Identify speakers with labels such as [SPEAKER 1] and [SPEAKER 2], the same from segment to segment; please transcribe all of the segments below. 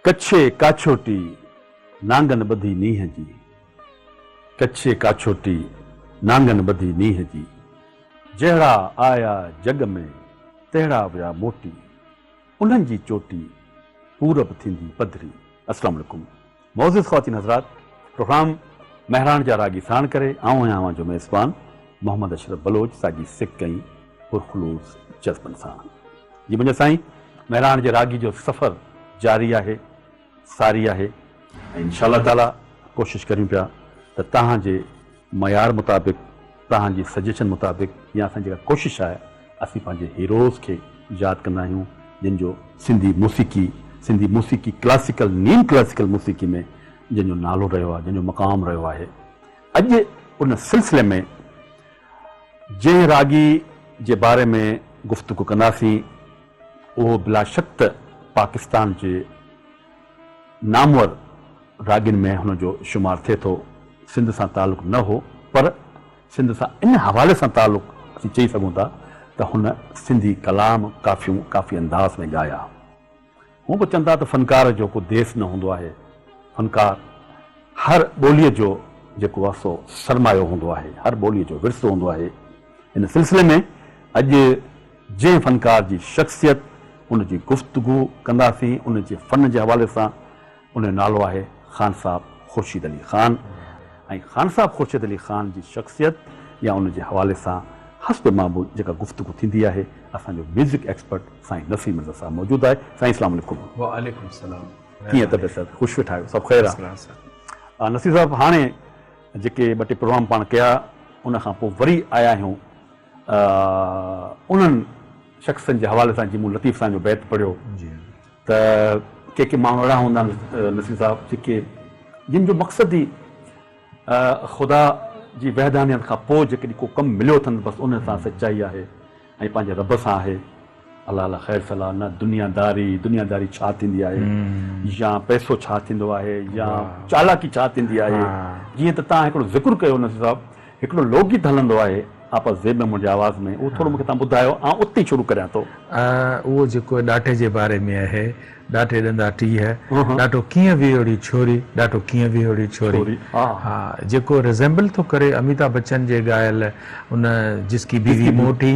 [SPEAKER 1] कच्छे काछोटी नांगन बधी नीह जी, कच्छे काछोटी नांगन बधी नीह जी, जहिड़ा आया जग में तहिड़ा विया मोटी, उन्हनि जी चोटी पूरब थींदी पधरी। अस्सलाम वालेकुम मोअज़्ज़िज़ ख़वातीन हज़रात, प्रोग्राम महरान जा रागी साण करे आऊं आहियां जो मेज़बान मोहम्मद अशरफ बलोच साॻी सिक कई पुरखलूस जज़्बन सां। जी मुंहिंजा साईं, महरान जे रागी जो सफ़र जारी आहे, सारी आहे ऐं इंशाअल्लाह ताला कोशिशि करियूं पिया त तव्हांजे मयार मुताबिक़, तव्हांजी सजेशन मुताबिक़ या असांजी जेका कोशिशि आहे असीं पंहिंजे हीरोज़ खे यादि कंदा आहियूं जिन जो सिंधी मूसीक़ी क्लासिकल नीम क्लासिकल मूसीक़ी में जिन जो नालो रहियो आहे, जिन जो मक़ाम रहियो आहे। अॼु उन सिलसिले में जंहिं रागी जे बारे में गुफ़्तगू कंदासीं उहो बिलाशक पाकिस्तान जे नामवर रागिन में हुनजो शुमार थिए थो। सिंध सां तालुक़ न हो, पर सिंध सां इन हवाले सां तालुक़ असीं चई सघूं था त हुन सिंधी कलाम काफ़ियूं काफ़ी अंदाज़ में ॻाया। हूअं बि चवनि था त फ़नकार जो को देस न हूंदो आहे, फ़नकार हर ॿोलीअ जो जेको आहे सो सरमायो हूंदो आहे, हर ॿोलीअ जो विरसो हूंदो आहे। इन सिलसिले में अॼु जंहिं फ़नकार जी शख़्सियत, उनजी गुफ़्तगू कंदासीं उन जे फ़न जे हवाले सां, उन जो नालो आहे ख़ान साहब ख़ुर्शीद अली ख़ान। ऐं ख़ान साहब ख़ुर्शीद अली ख़ान जी शख़्सियत या उन जे हवाले सां हस्ब मामूल जेका गुफ़्तगू थींदी आहे, असांजो म्यूज़िक एक्सपर्ट साईं नसीम मिर्ज़ा साहब मौजूदु आहे। साईं अस्सलाम वालेकुम।
[SPEAKER 2] वालेकुम सलाम।
[SPEAKER 1] कीअं तबियत? ख़ुशि वेठा आहियो? सभु ख़ैरु आहे? नसीम साहब, हाणे जेके ॿ टे प्रोग्राम पाण कया उन खां पोइ वरी आया आहियूं उन्हनि शख़्सनि जे हवाले सां, जीअं मूं लतीफ़ सां जो बैत पढ़ियो त के माण्हू अहिड़ा हूंदा आहिनि नसीम साहब जेके जिन जो मक़सदु ई ख़ुदा जी वहदानियत खां पोइ जेकॾहिं को कमु मिलियो अथनि बसि उन सां सचाई आहे ऐं पंहिंजे रब सां आहे। अलाह अला ख़ैर सलाह। न दुनियादारी छा थींदी आहे, या पैसो छा थींदो आहे, या चालाकी छा थींदी आहे। जीअं त तव्हां हिकिड़ो ज़िक्र कयो नसीम साहब, हिकिड़ो लोकगीत हलंदो आहे आपस ज़ेब में मुंहिंजे आवाज़ में, उहो थोरो मूंखे तव्हां ॿुधायो, ऐं उते ई शुरू करियां थो।
[SPEAKER 2] उहो जेको ॾाठे जे बारे में आहे, ॾाठे ॾंदा टीह, ॾाढो कीअं वियोड़ी छोरी, ॾाढो कीअं वियोड़ी छोरी। हा, जेको रिज़ेंबल थो करे अमिताभ बच्चन जे ॻायल उन जिसकी बीवी मोटी,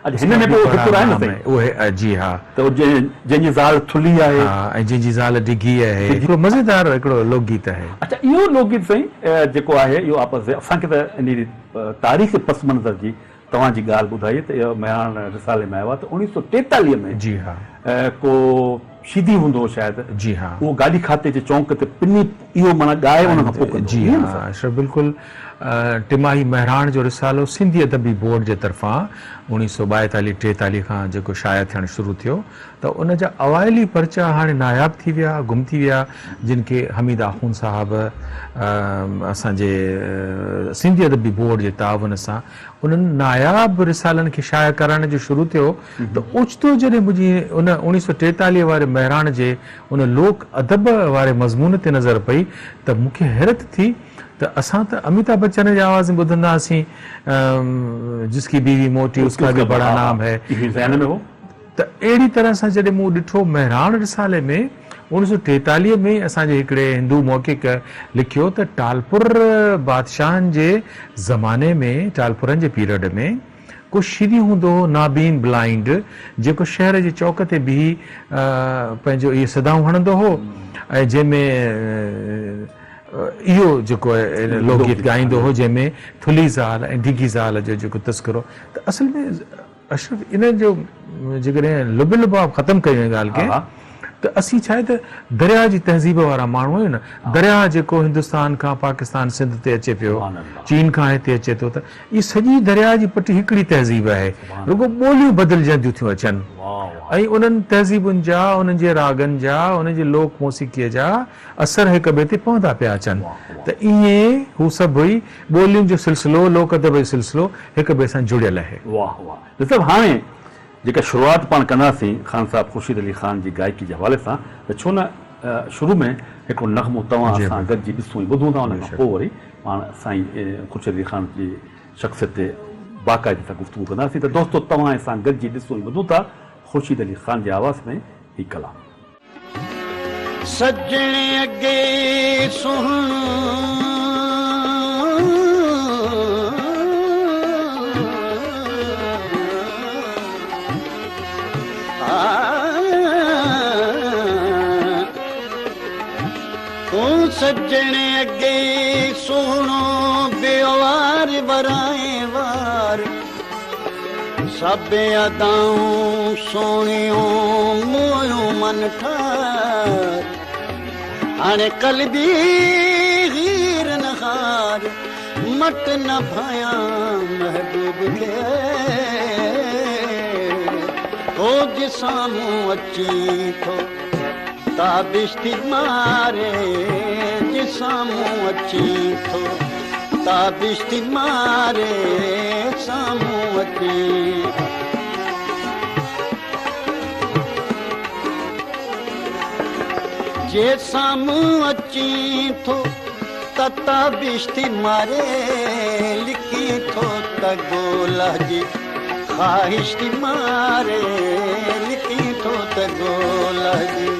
[SPEAKER 1] हिन में
[SPEAKER 2] उहे जी हा,
[SPEAKER 1] त जंहिंजी ज़ाल थुली आहे
[SPEAKER 2] ऐं जंहिंजी ज़ाल डिघी आहे, हिकिड़ो मज़ेदार हिकिड़ो लोकगीत आहे।
[SPEAKER 1] अच्छा, इहो लोकगीत साईं जेको आहे इहो आपस असांखे त इन तारीख़ पस मंज़र जी तव्हांजी ॻाल्हि ॿुधाई त इहो महरान रिसाले में आयो आहे त 1943 में
[SPEAKER 2] जी हा
[SPEAKER 1] को शीदी हूंदो हो शायदि,
[SPEAKER 2] जी हा,
[SPEAKER 1] उहो गाॾी खाते जे चौंक ते पिनी इहो माना ॻाए उन खां पोइ
[SPEAKER 2] जी हा बिल्कुलु। टिमाही महरान जो रिसालो सिंधी अदबी बोर्ड जे तरफ़ां 1942-43 खां जेको शाया थियणु शुरू थियो, त उन जा अवाइली पर्चा हाणे नायाब थी विया, गुम थी विया, जिन खे हमीद आख़ून साहब असांजे सिंधी अदबी बोर्ड जे तावन सां उन्हनि नायाब रिसालनि खे शाया कराइण जो शुरू थियो। त ओचितो जॾहिं मुंहिंजी उन 1943 वारे महरान जे उन लोक अदब वारे मज़मून ते नज़र पई त मूंखे हैरत थी त असां त अमिताभ बच्चन जी आवाज़ में ॿुधंदा हुआसीं जिसकी बीवी मोटी उसका भी बड़ा नाम है, त अहिड़ी तरह सां जॾहिं मूं ॾिठो महरान रिसाले में 1943 में असांजे हिकिड़े हिंदू मौक़िक़ लिखियो त टालपुर बादशाहनि जे ज़माने में, टालपुरनि जे पीरियड में को शीरी हूंदो हो नाबीन ब्लाइंड, जेको शहर जे चौक ते बीही पंहिंजो इहे सदाऊं हणंदो हो ऐं जंहिंमें इहो जेको आहे लोकगीत ॻाईंदो हो, जंहिंमें थुली ज़ाल ऐं डिघी ज़ाल जो जेको तस्करो। त असल में अशरफ इन जो जेकॾहिं लुब लुबाब ख़तमु कयूं ॻाल्हि खे, त असीं छा आहे त दरिया जी तहज़ीब वारा माण्हू आहियूं न। दरिया जेको हिंदुस्तान खां पाकिस्तान सिंध ते अचे पियो, चीन खां हिते अचे थो, त इहा सॼी दरिया जी पटी हिकिड़ी तहज़ीब आहे, रुगो ॿोलियूं बदिलजंदियूं थियूं अचनि ऐं उन्हनि तहज़ीबुनि जा, उन्हनि जे रागनि जा, उन्हनि जे लोक मौसीक़ीअ जा असर हिक ॿिए ते पवंदा पिया अचनि। त ईअं हू सभु ई ॿोलियुनि जो सिलसिलो, लोक अदब जो सिलसिलो हिक ॿिए सां जुड़ियल आहे।
[SPEAKER 1] वाह वाह। ॾिसो, हाणे जेका शुरूआति पाण कंदासीं ख़ान साहब ख़ुर्शीद अली ख़ान जी गायकी जे हवाले सां, त छो न शुरू में हिकिड़ो नग़मो तव्हां सां गॾिजी ॾिसूं ऐं ॿुधूं था, उन खां पोइ वरी पाण साईं ख़ुर्शीद अली ख़ान जी शख़्सियत ते बाक़ाइदे सां गुफ़्तगू कंदासीं। त दोस्तो, तव्हां सां गॾिजी ॾिसूं ऐं ॿुधूं था ख़ुर्शीद अली ख़ान जी आवाज़ में ही कलाम।
[SPEAKER 3] सजने अगे सुहणो सजने अगे सुनो बेवार वराए वार सब अदाऊं सोनियों मोयो मन ठार हाणे कलबी हीर नहार मट न भाया महबूब के ओ जिसामू अची थो ताबिश्ती मारे जिसामू अची थो ताबिश्ती मारे सामू अची जे सामू अची थो ताबिश्ती मारे लिखी थो त गोला जी ख्वाहिश थी मारे लिखी थो त गोला जी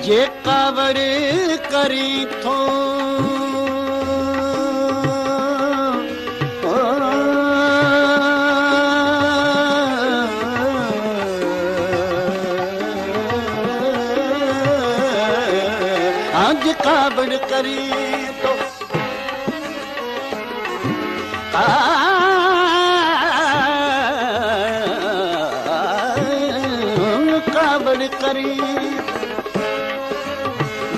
[SPEAKER 3] जे कावड़ करी थो आज कावड़ करी तो कावड़ करी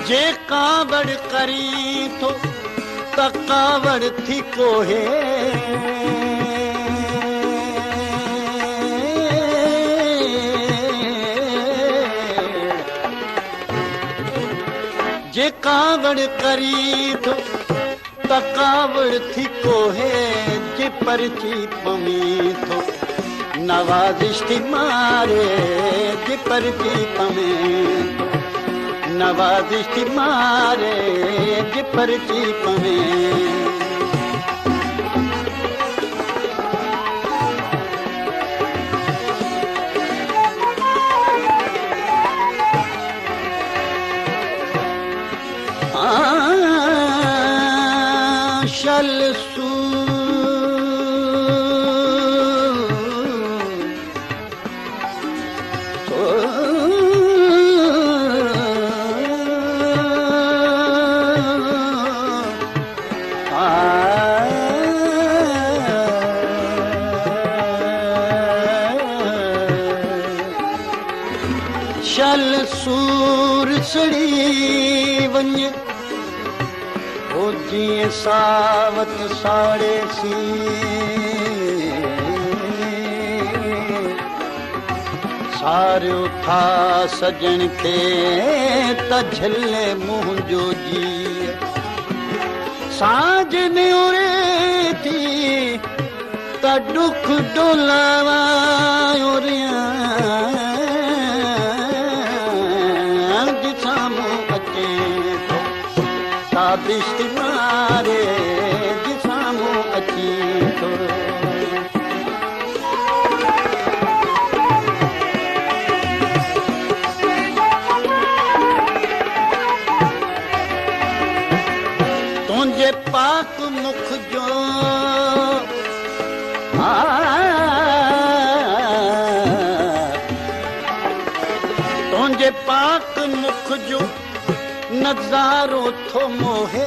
[SPEAKER 3] जे कावड़ करी तो कावड़ थी कोहे जे कावड़ करी तो कावड़ थी कोहे जे परची पमी तो नवाजिश थी मारे जे परची पमे तो नवाजिश थी मारे जे परची पमे शल सू शल सूर सड़ी वञ ओ जीअं सावत साड़े सी सारियो था सजन खे त झले मुंहिंजो जी साँझ निउरे थी त डुख डोलावा उरिया ताबिश्ती मारे जिसामू अची थो तुंहिंजे पाक मुख जो तुंहिंजे पाक मुख जो नज़ारो थो मोहे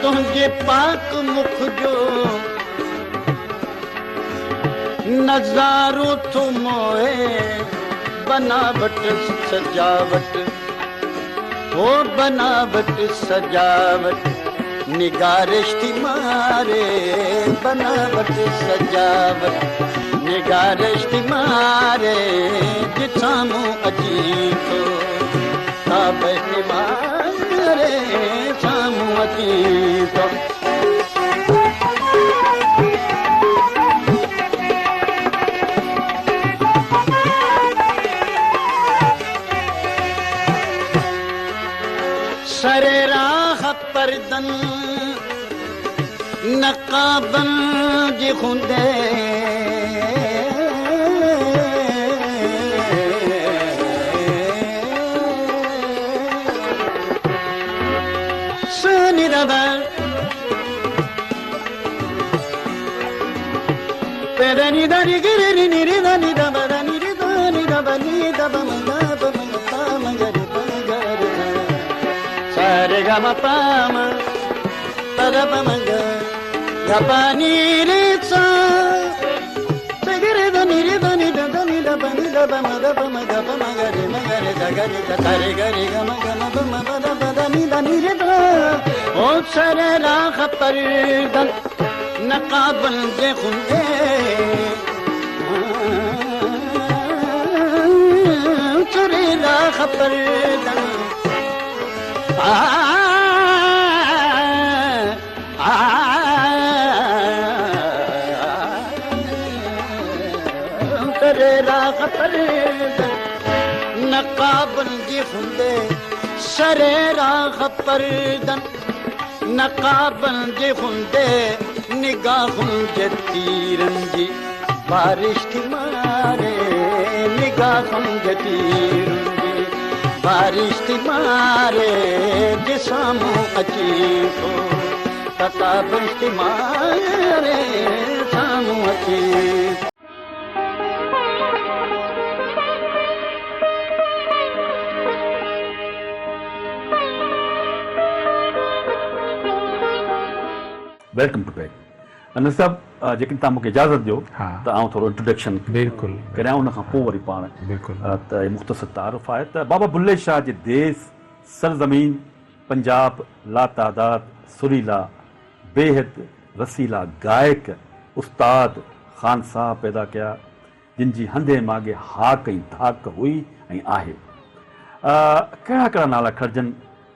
[SPEAKER 3] तुंहिंजे पाक मुख जो नज़ारो थो मोहे बनावट सजावट ओ बनावट सजावट निगारिश थी मारे बनावट सजावट निगारिश थी मारे जिसामू अची थो ताबिश्ती मारे सामू अची थो परदन नकाबन जी खुंदे सुनी रबा पेरनी दानी गिरी निरी दानी दबा दानी रे दानी दबा नी दबा मंगा मंगा मंगरे मंगरे सारे गम पाम तरब मंगा गपानी रे सा पेगरे दानी रे दानी दानी दबा नी दबा मंगा मंगरे मंगरे जगरे तारे गरे गम गम बम बदा दानी दानी रे दा ओ सरे राख परदन नकाबन जे खुंदे चुरे राख परदन चुरे राख परदन नकाबन जे खुंदे सरे राख परदन नकाबन जे खुंदे निगाहुन जे तीरन जी बारिश थी मारे निगाहुन जे तीरन जी बारिश थी मारे जे सामू अची तो तताबिश थी मारे सामू अची
[SPEAKER 1] वेलकम टू बैक अन साहब जेकॾहिं तव्हां मूंखे इजाज़त ॾियो
[SPEAKER 2] हा।
[SPEAKER 1] त आउं थोरो इंट्रोडक्शन
[SPEAKER 2] बिल्कुलु
[SPEAKER 1] करियां उन खां पोइ वरी पाण
[SPEAKER 2] बिल्कुलु
[SPEAKER 1] त मुख़्तसर तारुफ़ आहे त बाबा बुल्ले शाह जे देस सरज़मीन पंजाब लातादाद सुरीला बेहद रसीला गायक उस्ताद ख़ान साहब पैदा कया जिन जी हंधे मागे हाक ऐं धाक हुई ऐं आहे कहिड़ा कहिड़ा नाला खणजनि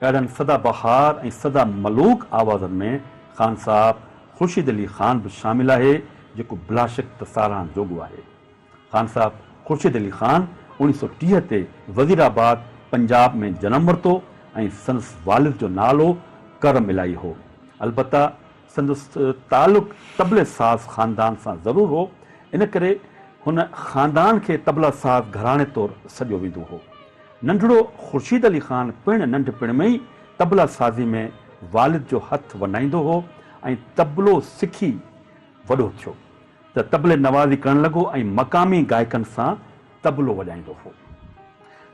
[SPEAKER 1] ॾाढनि सदा बहार ऐं सदा मलूक आवाज़नि में ख़ान साहब ख़ुर्शीद अली ख़ान बि शामिल आहे जेको बिलाशक त साराहण जोॻो आहे ख़ान साहब ख़ुर्शीद अली ख़ान 1930 ते वज़ीराबाद पंजाब में जनमु वरितो ऐं संदसि वालिद जो नालो करम इलाही हो अलबत्ता संदसि तालुक़ तबले साज़ ख़ानदान सां ज़रूरु हो इन करे हुन ख़ानदान खे तबला साज़ घराणे तौरु सॾियो वेंदो हो नंढड़ो ख़ुर्शीद अली ख़ान पिणु नंढपिण में ई तबला साज़ी में वालिद जो हथु वञाईंदो हो ऐं तबलो सिखी वॾो थियो त तबले नवाज़ी करणु लॻो ऐं मक़ामी गायकनि सां तबलो वॼाईंदो हो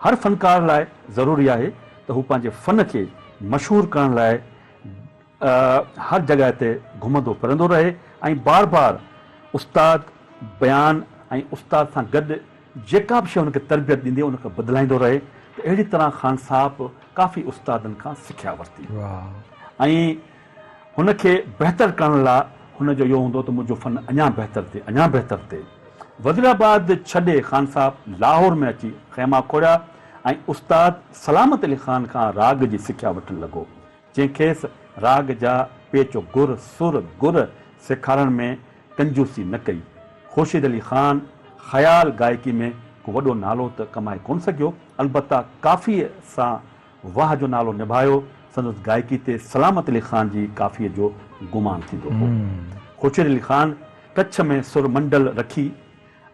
[SPEAKER 1] हर फ़नकार लाइ ज़रूरी आहे त हू पंहिंजे फ़न खे मशहूरु करण लाइ हर जॻह ते घुमंदो फिरंदो रहे ऐं बार बार उस्ताद बयान ऐं उस्ताद सां गॾु जेका बि शइ हुनखे तरबियत ॾींदी उनखे बदिलाईंदो रहे त अहिड़ी तरह ख़ान साहब काफ़ी उस्तादनि खां सिखिया वरिती ऐं हुनखे बहितर करण लाइ हुनजो इहो हूंदो त मुंहिंजो फ़न अञा बहितर थिए वज़ीराबाद छॾे ख़ान साहब लाहौर में अची ख़ैमा खोलिया ऐं उस्ताद सलामत अली ख़ान खां राग जी सिखिया वठणु लॻो जंहिंखेसि राग जा पेचो गुर सुर गुर सेखारण में कंजूसी न कई ख़ुर्शीद अली ख़ान ख़याल गायकी में को वॾो नालो त कमाए कोन सघियो अलबत्ता काफ़ीअ सां वाह जो नालो निभायो संदसि गायकी ते सलामत अली ख़ान जी काफ़ीअ जो गुमान थींदो हो ख़ुर्शीद अली ख़ान कच्छ में सुर मंडल रखी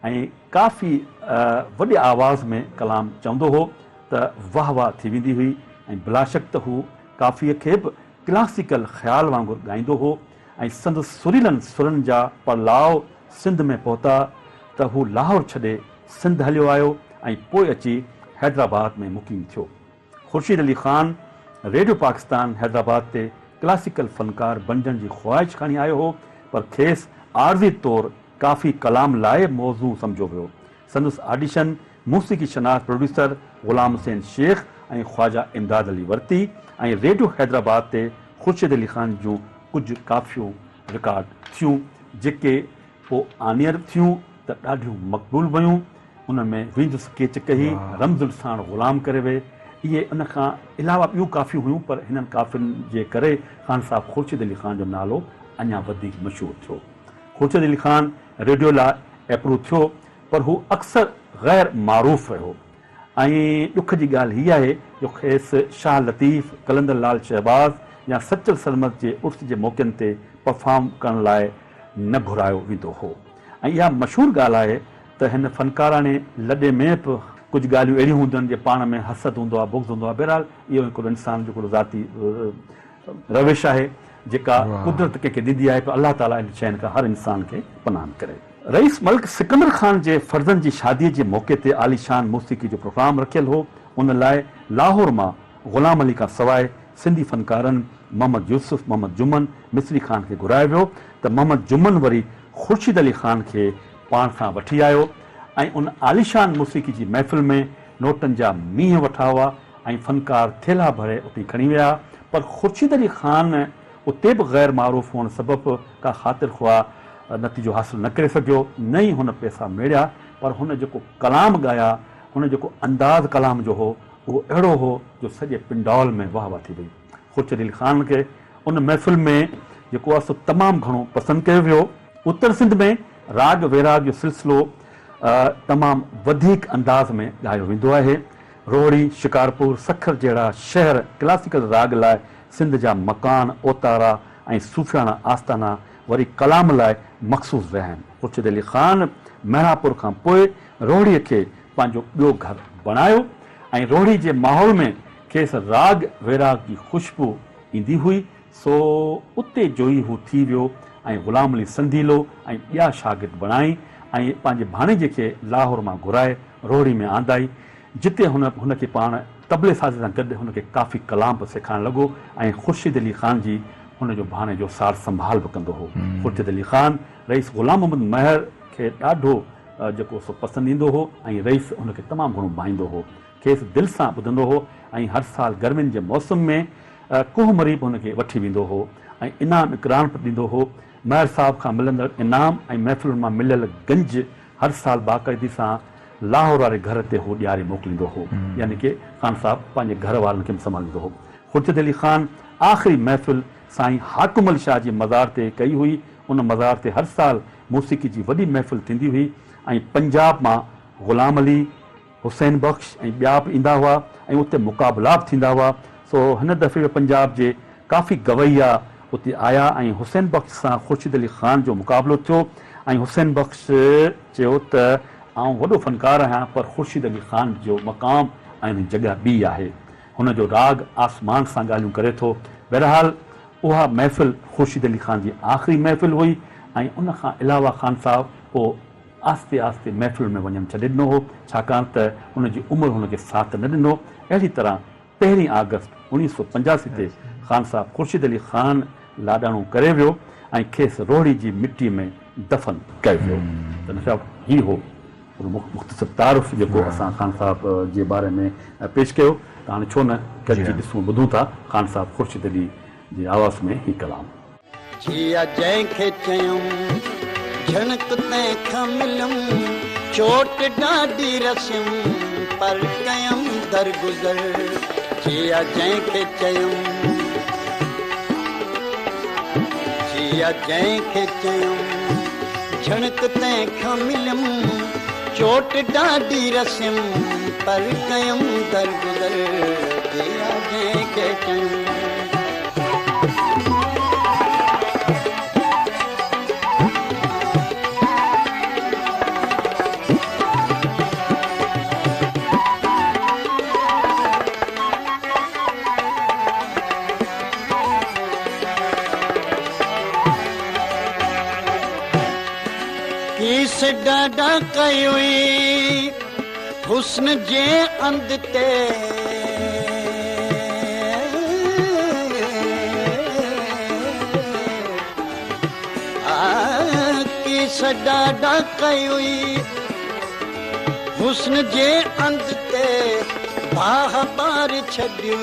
[SPEAKER 1] ऐं काफ़ी वॾे आवाज़ में कलाम चवंदो हो त वाह वाह थी वेंदी हुई ऐं बिलाशक त हू काफ़ीअ खे बि क्लासिकल ख़्याल वांगुरु ॻाईंदो हो ऐं संदसि सुरीलनि सुरनि जा पड़लाव सिंध में पहुता त हू लाहौर छॾे सिंध हलियो आयो ऐं पोइ अची हैदराबाद में मुक़ीम थियो ख़ुर्शीद अली ख़ान रेडियो पाकिस्तान हैदराबाद ते क्लासिकल फ़नकार बणजण जी ख़्वाहिश खणी आयो हो पर खेसि आर्ज़ी तौरु काफ़ी कलाम लाइ मौज़ू सम्झो वियो संदसि ऑडिशन मूसीक़ी शनास प्रोड्यूसर ग़ुलाम हुसैन शेख ऐं ख़्वाजा इमदाद अली वरिती ऐं रेडियो हैदराबाद ते ख़ुर्शीद अली ख़ान जूं कुझु काफ़ियूं रिकॉर्ड थियूं जेके पोइ आनियर थियूं त ॾाढियूं मक़बूल वियूं उन में विंदुसि केच कही रमज़ुल साण ग़ुलाम करे विए इहे उन खां अलावा ॿियूं काफ़ियूं हुयूं पर हिननि काफ़ियुनि जे करे ख़ान साहब ख़ुर्शीद अली ख़ान जो नालो अञा वधीक मशहूरु थियो ख़ुर्शीद अली ख़ान रेडियो लाइ एप्रूव थियो पर हू अक्सर ग़ैर मारूफ़ रहियो ऐं ॾुख जी ॻाल्हि हीअ आहे जो खेसि शाह लतीफ़ कलंदर लाल शहबाज़ या सचल सरमत जे उर्स जे मौक़नि ते परफॉर्म करण लाइ न घुरायो वेंदो हो। ऐं इहा मशहूरु ॻाल्हि आहे त हिन फ़नकाराणे लॾे में बि कुझु ॻाल्हियूं अहिड़ियूं हूंदियूं आहिनि जे पाण में हसद हूंदो आहे, बुग़्ज़ हूंदो आहे। बहरहाल इहो हिकिड़ो इंसान जो हिकिड़ो ज़ाती रविश आहे जेका कुदरत कंहिंखे ॾींदी आहे, पर अलाह ताला इन शयुनि खां हर इंसान खे पनाह करे। रईस मलिक सिकंदर ख़ान जे फर्ज़नि जी शादीअ जे मौक़े ते आलीशान मौसीक़ी जो प्रोग्राम रखियलु हो। उन लाइ लाहौर मां ग़ुलाम अली खां सवाइ सिंधी फ़नकारनि मोहम्मद यूसुफ, मोहम्मद जुमन, मिस्री ख़ान खे घुरायो वियो त मोहम्मद जुमन वरी ख़ुर्शीद अली ख़ान खे पाण सां वठी आयो ऐं उन आलीशान मौसीक़ी जी महफ़िल में नोटनि जा मींहं वठा हुआ ऐं फ़नकार थेला भरे उते खणी विया। पर ख़ुर्शीद अली ख़ान उते बि ग़ैर मारूफ़ हुअण सबबि का ख़ातिर ख़्वाह नतीजो हासिल न करे सघियो, न ई हुन पैसा मेड़िया। पर हुन जेको कलाम ॻाया, हुन जेको अंदाज़ कलाम जो हो, उहो अहिड़ो हो जो सॼे पिंडौल में वाह वाह थी वई। ख़ुर्शीद अली ख़ान खे उन महफ़िल में जेको आहे सो तमामु घणो पसंदि कयो वियो। उत्तर सिंध में राग वेराग जो सिलसिलो तमामु वधीक अंदाज़ में ॻायो वेंदो आहे। रोहड़ी, शिकारपुर, सखर जहिड़ा शहर क्लासिकल राग लाइ सिंध जा मकान, ओतारा ऐं सूफ़ियाना आस्थाना वरी कलाम लाइ मख़सूस रहिया आहिनि। ख़ुर्शीद अली ख़ान मेहरापुर खां पोइ रोहड़ीअ खे पंहिंजो ॿियो घर बणायो ऐं रोहड़ी जे माहौल में खेसि राग वेराग जी ख़ुशबू ईंदी हुई, सो उते जो ई हू थी वियो ऐं ग़ुलाम अली संधीलो ऐं ॿिया शागिर्द बणाई ऐं पंहिंजे भाणेजे खे लाहौर मां घुराए रोहड़ी में आंदाई, जिते हुनखे पाण तबले साज़ सां गॾु हुनखे काफ़ी कलाम बि सेखारणु लॻो ऐं ख़ुर्शीद अली ख़ान जी हुनजो भाणे जो सार संभाल बि कंदो हो। ख़ुर्शीद अली ख़ान रईस ग़ुलाम मोहम्मद महर खे ॾाढो जेको सो पसंदि ईंदो हो ऐं रईस हुनखे तमामु घणो भाईंदो हो, खेसि दिलि सां ॿुधंदो हो ऐं हर साल गर्मियुनि जे मौसम में कोहमरी बि हुनखे वठी वेंदो हो ऐं इनाम इकराम बि ॾींदो हो। महर साहब खां मिलंदड़ इनाम ऐं महफ़िल मां मिलियल गंज हर साल बाक़ाइदी सां लाहौर वारे घर ते हू ॾियारे मोकिलींदो हो, यानी कि ख़ान साहब पंहिंजे घर वारनि खे बि संभालींदो हो। ख़ुर्शीद अली ख़ान आख़िरी महफ़िल साईं हाकिम अली शाह जे मज़ार ते कई हुई। उन मज़ार ते हर साल मौसीक़ी जी वॾी महफ़िल थींदी हुई ऐं पंजाब मां ग़ुलाम अली, हुसैन बख़्श ऐं ॿिया बि ईंदा हुआ ऐं उते मुक़ाबला बि थींदा हुआ। सो हिन दफ़े पंजाब जे काफ़ी गवैया उते आया ऐं हुसैन बख़्श सां ख़ुर्शीद अली ख़ान जो मुक़ाबिलो थियो ऐं हुसैन बख़्श चयो त आउं वॾो फ़नकार आहियां, पर ख़ुर्शीद अली ख़ान जो मक़ाम ऐं जॻह ॿी आहे, हुनजो राग आसमान सां ॻाल्हियूं करे थो। बहरहाल उहा महफ़िल ख़ुर्शीद अली ख़ान जी आख़िरी महफ़िल हुई ऐं उन खां अलावा ख़ान साहब पोइ आस्ते आस्ते महफ़िल में वञणु छॾे ॾिनो हो, छाकाणि त हुनजी उमिरि हुनखे साथ न ॾिनो। अहिड़ी तरह 1 अगस्त 1985 ते ख़ान साहब ख़ुर्शीद अली ख़ान लाॾाणो करे वियो ऐं खेसि रोहड़ी जी मिटी में दफ़न कयो वियो। त नशा ही हो मुख़्तसिर तारुफ़ जेको असां ख़ान साहब जे बारे में पेश कयो। त हाणे छो न गॾिजी ॾिसूं ॿुधूं था ख़ान साहब ख़ुर्शीद अली जी आवाज़ में ही कलाम।
[SPEAKER 3] जिया जंहिंखे चयूं झणक तंहिंखां मिलूं, चोट ॾाढी रसियूं पर कयम दरगुज़र। जिया जंहिंखे चयूं, जिया जंहिंखे चयूं झणक तंहिंखां मिलूं, चोट ॾाढी रसियूं पर कयम दरगुज़र। जिया जंहिंखे चयूं ॾाढा कई हुस्न जे अंद ते, किस ॾाढा कई हुस्न जे अंद ते, बाह पार छॾी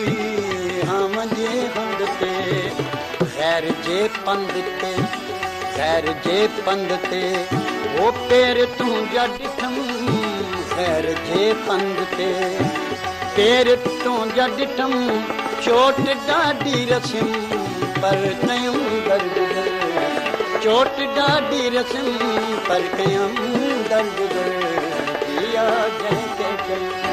[SPEAKER 3] हम जे हंध ते, ख़ैर जे पंध ते, ख़ैर जे पंध ते ओ पेर तुंहिंजा ॾिठम, ख़ैर जे पंध ते पेर तुंहिंजा ॾिठम, चोट ॾाढी रसियम पर कयूं दरगुज़र। चोट ॾाढी रसियम पर कयूं दरगुज़र। जिया जंहिंखे चयूं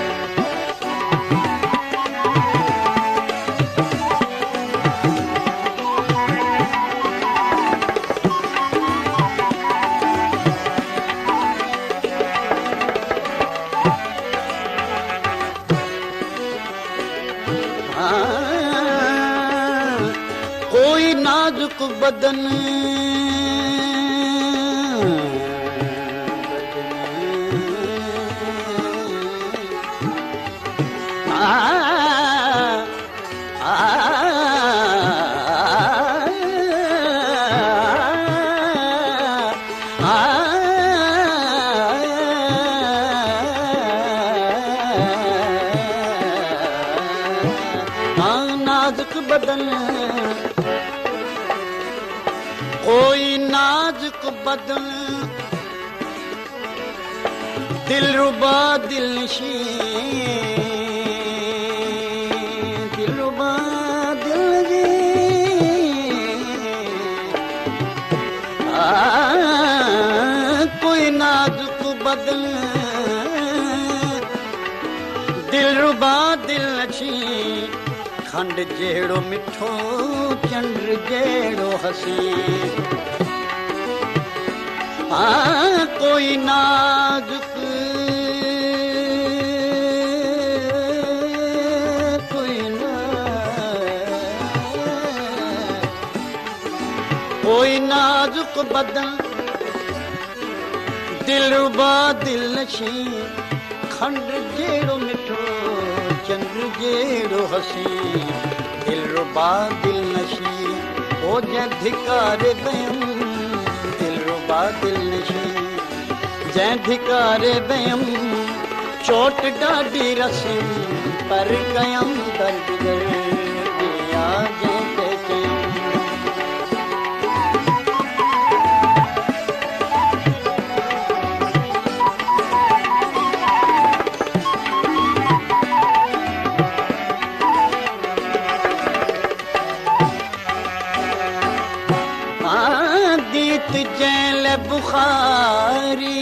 [SPEAKER 3] नाजुक बदन नाजुक बदन कोई नाजुक बदन दिलरुबा दिलनशी दिलरुबा दिलजी कोई नाजुक बदन दिलरुबा दिलनशी खंड जेड़ो मिठो चंद्र जेड़ो हसी कोई नाजुक कोई नाजुक बदन दिलरुबा दिलनशी खंड जेड़ो मिठो चंद्र जेड़ो हसी दिलरुबा दिलनशी ओ जै धिकारे बयम दिलरुबा दिलनशी जै धिकारे बयम चोट डाडी रसम पर कयम दर्द दिया जै दीत जैल बुखारी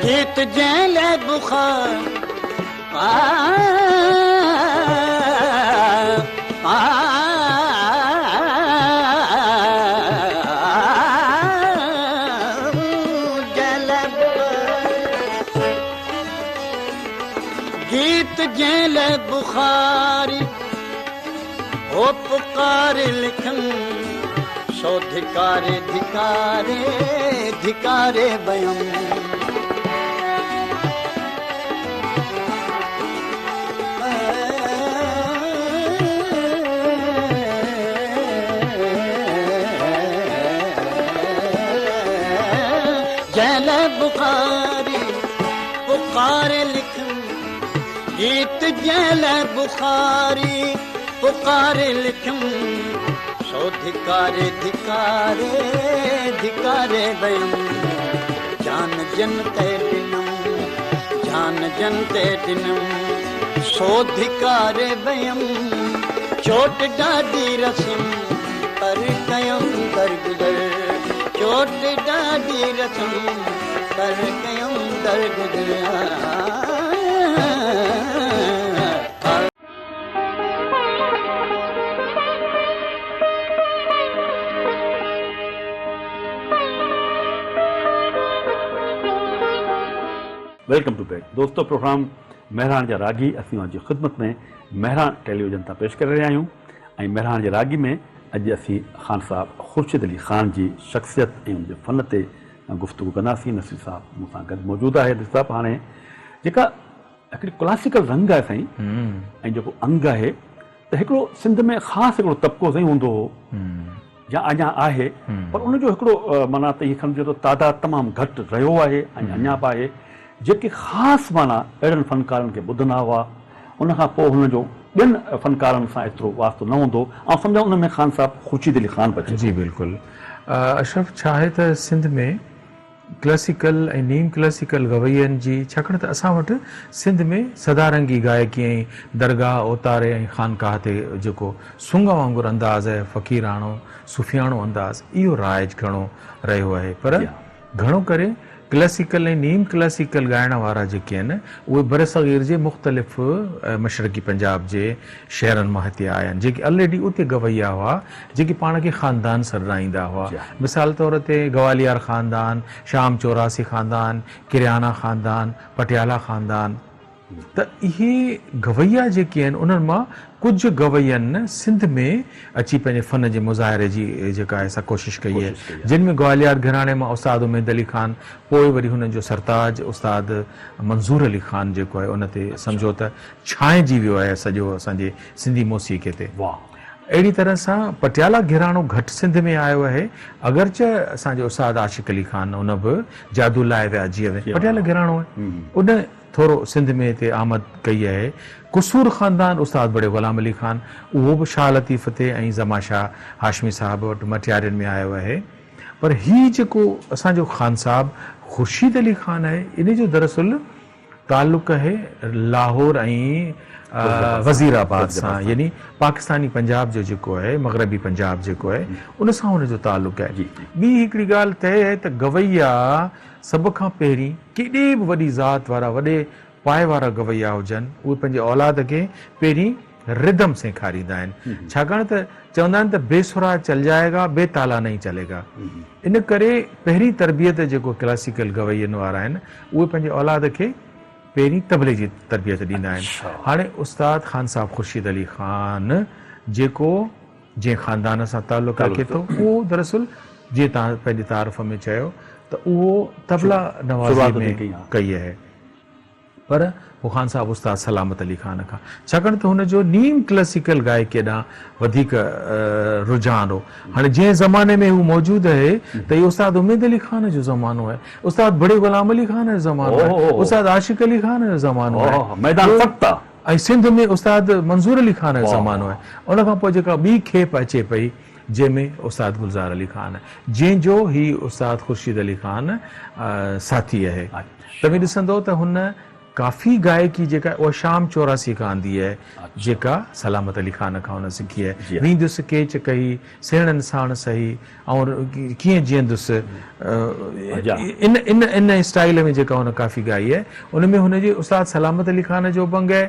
[SPEAKER 3] गीत जैल बुखार गीत जेल बुखारी हो पुकारे लिखन सो धिकारे धिकारे धिकारे बयम जैल बुखारी पुकारे लिखन गीत जैल बुखारी पुकारे लिखन सो धिकारे धिकारे धिकारे बयम जान जन ते दिनम जान जन ते दिनम सो धिकारे बयम चोट डाडी रसम पर कयम दरगुदर चोट डाडी रसम पर कयम दरगुदर
[SPEAKER 1] वेलकम टू बैक दोस्तों प्रोग्राम मेहरान जा रागी असीं जी ख़िदमत में मेहरान टेलीविज़न तां पेश करे रहिया आहियूं ऐं मेहरान जे रागी में अॼु असीं ख़ान साहब ख़ुर्शीद अली ख़ान जी शख़्सियत ऐं उनजे फ़न ते गुफ़्तगू कंदासीं। नसीर साहब मूंसां गॾु मौजूदु आहे। नसीर साहब हाणे जेका हिकिड़ी क्लासिकल रंग आहे साईं ऐं जेको अंग आहे त हिकिड़ो सिंध में ख़ासि हिकिड़ो तबिको साईं हूंदो हो या अञा आहे पर उनजो हिकिड़ो माना त इहे सम्झो त तादाद तमामु घटि रहियो आहे ऐं अञा बि आहे जेके ख़ासि माना अहिड़नि फ़नकारनि खे ॿुधंदा हुआ उनखां पोइ हुनजो ॿियनि फ़नकारनि सां एतिरो वास्तो न हूंदो ऐं सम्झो उन में ख़ान साहब ख़ुर्शीद अली ख़ान बचे।
[SPEAKER 2] जी बिल्कुलु अशरफ छा आहे त सिंध में क्लासिकल ऐं नीम क्लासिकल गवैयनि जी छाकाणि त असां वटि सिंध में सदारंगी गायकी ऐं दरगाह ओतारे ऐं ख़ानकाह ते जेको सुंग वांगुरु अंदाज़ आहे फ़क़ीराणो सुफ़ियाणो अंदाज़ इहो राइज घणो रहियो आहे पर घणो करे क्लासिकल ऐं नीम क्लासिकल ॻाइण वारा जेके आहिनि उहे बरसग़ीर जे मुख़्तलिफ़ मशरक़ी पंजाब जे शहरनि मां हिते आया आहिनि, जेके ऑलरेडी उते गवैया हुआ, जेके पाण खे ख़ानदान सॾाईंदा हुआ। मिसाल तौर ते ग्वालियर ख़ानदान, शाम चौरासी ख़ानदान, किरियाना ख़ानदान, पटियाला ख़ानदान। त इहे गवैया जेके आहिनि उन्हनि मां कुझु गवैयनि सिंध में अची पंहिंजे फ़न जे मुज़ाहिरे जी जेका आहे सा कोशिशि कई आहे, जिन में ग्वालियर घराणे मां उस्ताद उमेद अली ख़ान, पोइ वरी हुननि जो सरताज उस्ताद मंज़ूर अली ख़ान जेको आहे उन ते सम्झो त छांइजी वियो आहे सॼो असांजे सिंधी मौसीक़े ते।
[SPEAKER 1] वाह।
[SPEAKER 2] अहिड़ी तरह सां पटियाला घराणो घटि सिंध में आयो आहे, अगरचे असांजो उस्ताद आशिक़ अली ख़ान उन बि जादू लाइ विया जीअं पटियाला घराणो आहे, उन थोरो सिंध में हिते आमद कई आहे। कुसूर ख़ानदान उस्ताद बड़े ग़ुलाम अली ख़ान, उहो बि शाह लतीफ़ ते ऐं ज़मा शाह हाशमी साहब वटि मटियारियुनि में आयो आहे। पर हीउ जेको असांजो ख़ान साहब ख़ुर्शीद अली ख़ान आहे, इन जो दरअसल ताल्लुक़ आहे लाहौर ऐं वज़ीराबाद सां, यानी पाकिस्तानी पंजाब जो जेको आहे, मग़रबी पंजाब जेको आहे उन सां हुनजो ताल्लुक़ आहे। ॿी हिकिड़ी ॻाल्हि तय आहे त गवैया सभ खां पहिरीं केॾे बि वॾी ज़ात वारा वॾे पाए वारा गवैया हुजनि, उहे पंहिंजे औलाद खे पहिरीं रिदम सेखारींदा आहिनि, छाकाणि त चवंदा आहिनि त बेसुरा चल जाएगा बेताला नहीं चलेगा। इन करे पहिरीं तरबियत जेको क्लासिकल गवैयनि वारा आहिनि उहे पंहिंजे औलाद खे पहिरीं तबले जी तरबियत ॾींदा आहिनि। हाणे उस्ताद ख़ान साहब ख़ुर्शीद अली ख़ान जेको जंहिं ख़ानदान सां ताल्लुक़ रखे थो, उहो दरअसल जीअं तव्हां पंहिंजे तारीफ़ में चयो त उहो तबला नवाज़ी में कई आहे, पर हू ख़ान साहब उस्ताद सलामत अली ख़ान खां, छाकाणि त हुनजो नीम क्लासिकल गायकी ॾांहुं वधीक रुझान हो। हाणे जंहिं ज़माने में हू मौजूदु आहे त इहो उस्ताद उमेद अली ख़ान जो ज़मानो आहे, उस्ताद बड़े ग़ुलाम अली ख़ान जो ज़मानो आहे, उस्ताद आशिक़ अली ख़ान जो ज़मानो आहे, ऐं सिंध में उस्ताद मंज़ूर अली ख़ान जो ज़मानो आहे। उन खां पोइ जेका ॿी खेप अचे पई जंहिंमें उस्ताद गुलज़ार अली ख़ान आहे, जंहिंजो ही उस्ताद ख़ुर्शीद अली ख़ान साथी आहे। तव्हां ॾिसंदो त हुन काफ़ी गायकी जेका उहा शाम चौरासी खां आंदी आहे, जेका सलामत अली ख़ान खां हुन सिखी आहे। वींदुसि केच कही सेणनि साण सही ऐं कीअं जीअंदुसि, इन इन इन स्टाइल में जेका हुन काफ़ी गाई आहे, उन में हुनजे उस्ताद सलामत अली ख़ान जो बंग आहे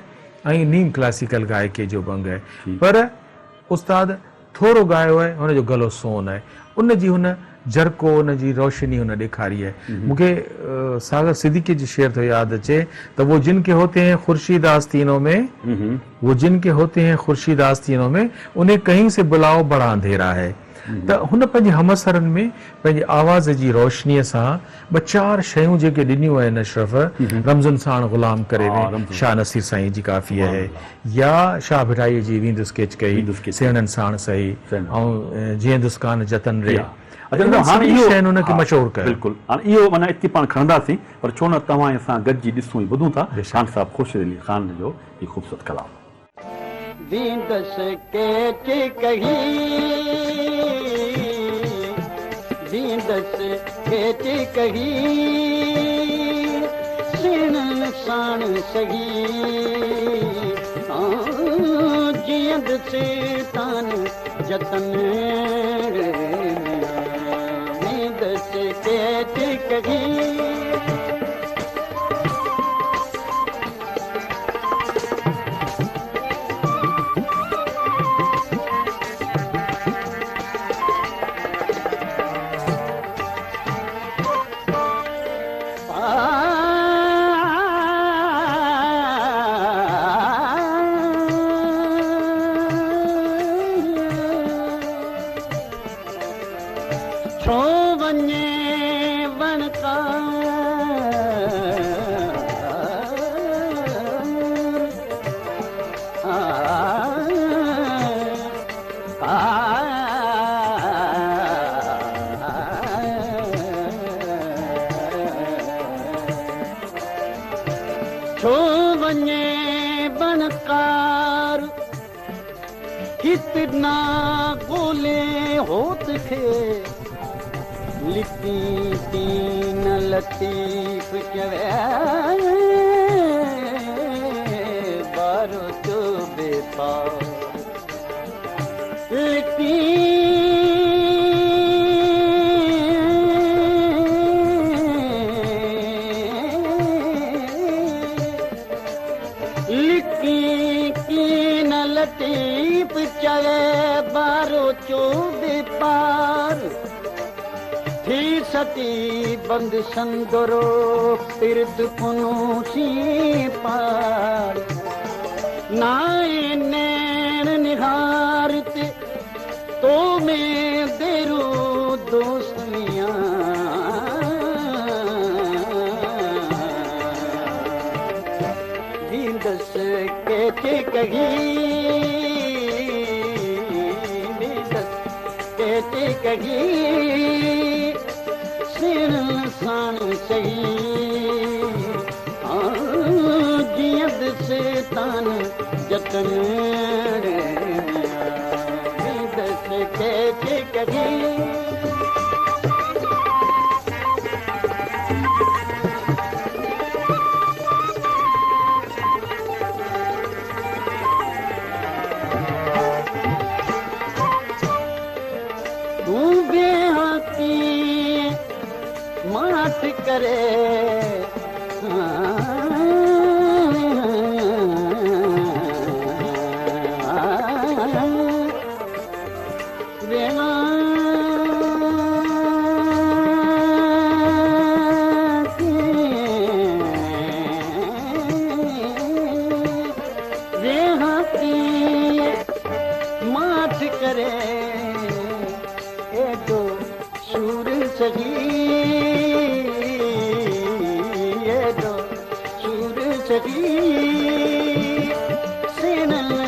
[SPEAKER 2] ऐं नीम क्लासिकल गायकी जो बंग आहे। पर उस्ताद थोरो गायो आहे, हुनजो गलो सोन आहे, उन जी हुन जरको उन जी रोशनी हुन ॾेखारी आहे। मूंखे सागर सिद्दीकी जी शेर थो यादि अचे त वो जिनके होते हैं खुर्शीद आस्तीनों में, वो जिनके होते हैं खुर्शीद आस्तीनों में उन्हें कहीं से बुलाओ बड़ा अंधेरा है। त हुन पंहिंजे हमसरनि में पंहिंजे आवाज़ जी रोशनीअ सां ॿ चार शयूं जेके ॾिनियूं आहिनि अशरफ, रमज़न साण ग़ुलाम करे शाह नसीर साईं जी काफ़ी आहे, या शाह भिटाईअ जी वींदुसि केच कई सेणनि साण सही ऐं जीअंदुसि कान जतन रे, मशहूर कयो।
[SPEAKER 1] बिल्कुलु, हाणे इहो माना इते पाण खणंदासीं, पर छो न तव्हां सां गॾिजी ॾिसूं ऐं ॿुधूं था ख़ान साहब ख़ुर्शीद अली ख़ान जो हीउ ख़ूबसूरत कलाम।
[SPEAKER 3] वींदुसि केच कही, वींदुसि केच कही सेणनि साण सही, जीअंदुसि तान जतन रे, वींदुसि केच कही। छो वञे वणका छो वञे बनकार कितना गोले होत खे लिखी तीन लतीफ चवे बारो तो बेपा लिखी थी सती बंदिशन दोरो पिरद पुनूसी पार नाए नैन निहारत तो में देरो दोस्तियां दस के कही दस के कही सिर सान सही जियद से तान जतन दस के कही मात करे रेना रेहाती मात करे ए तो सूर सजी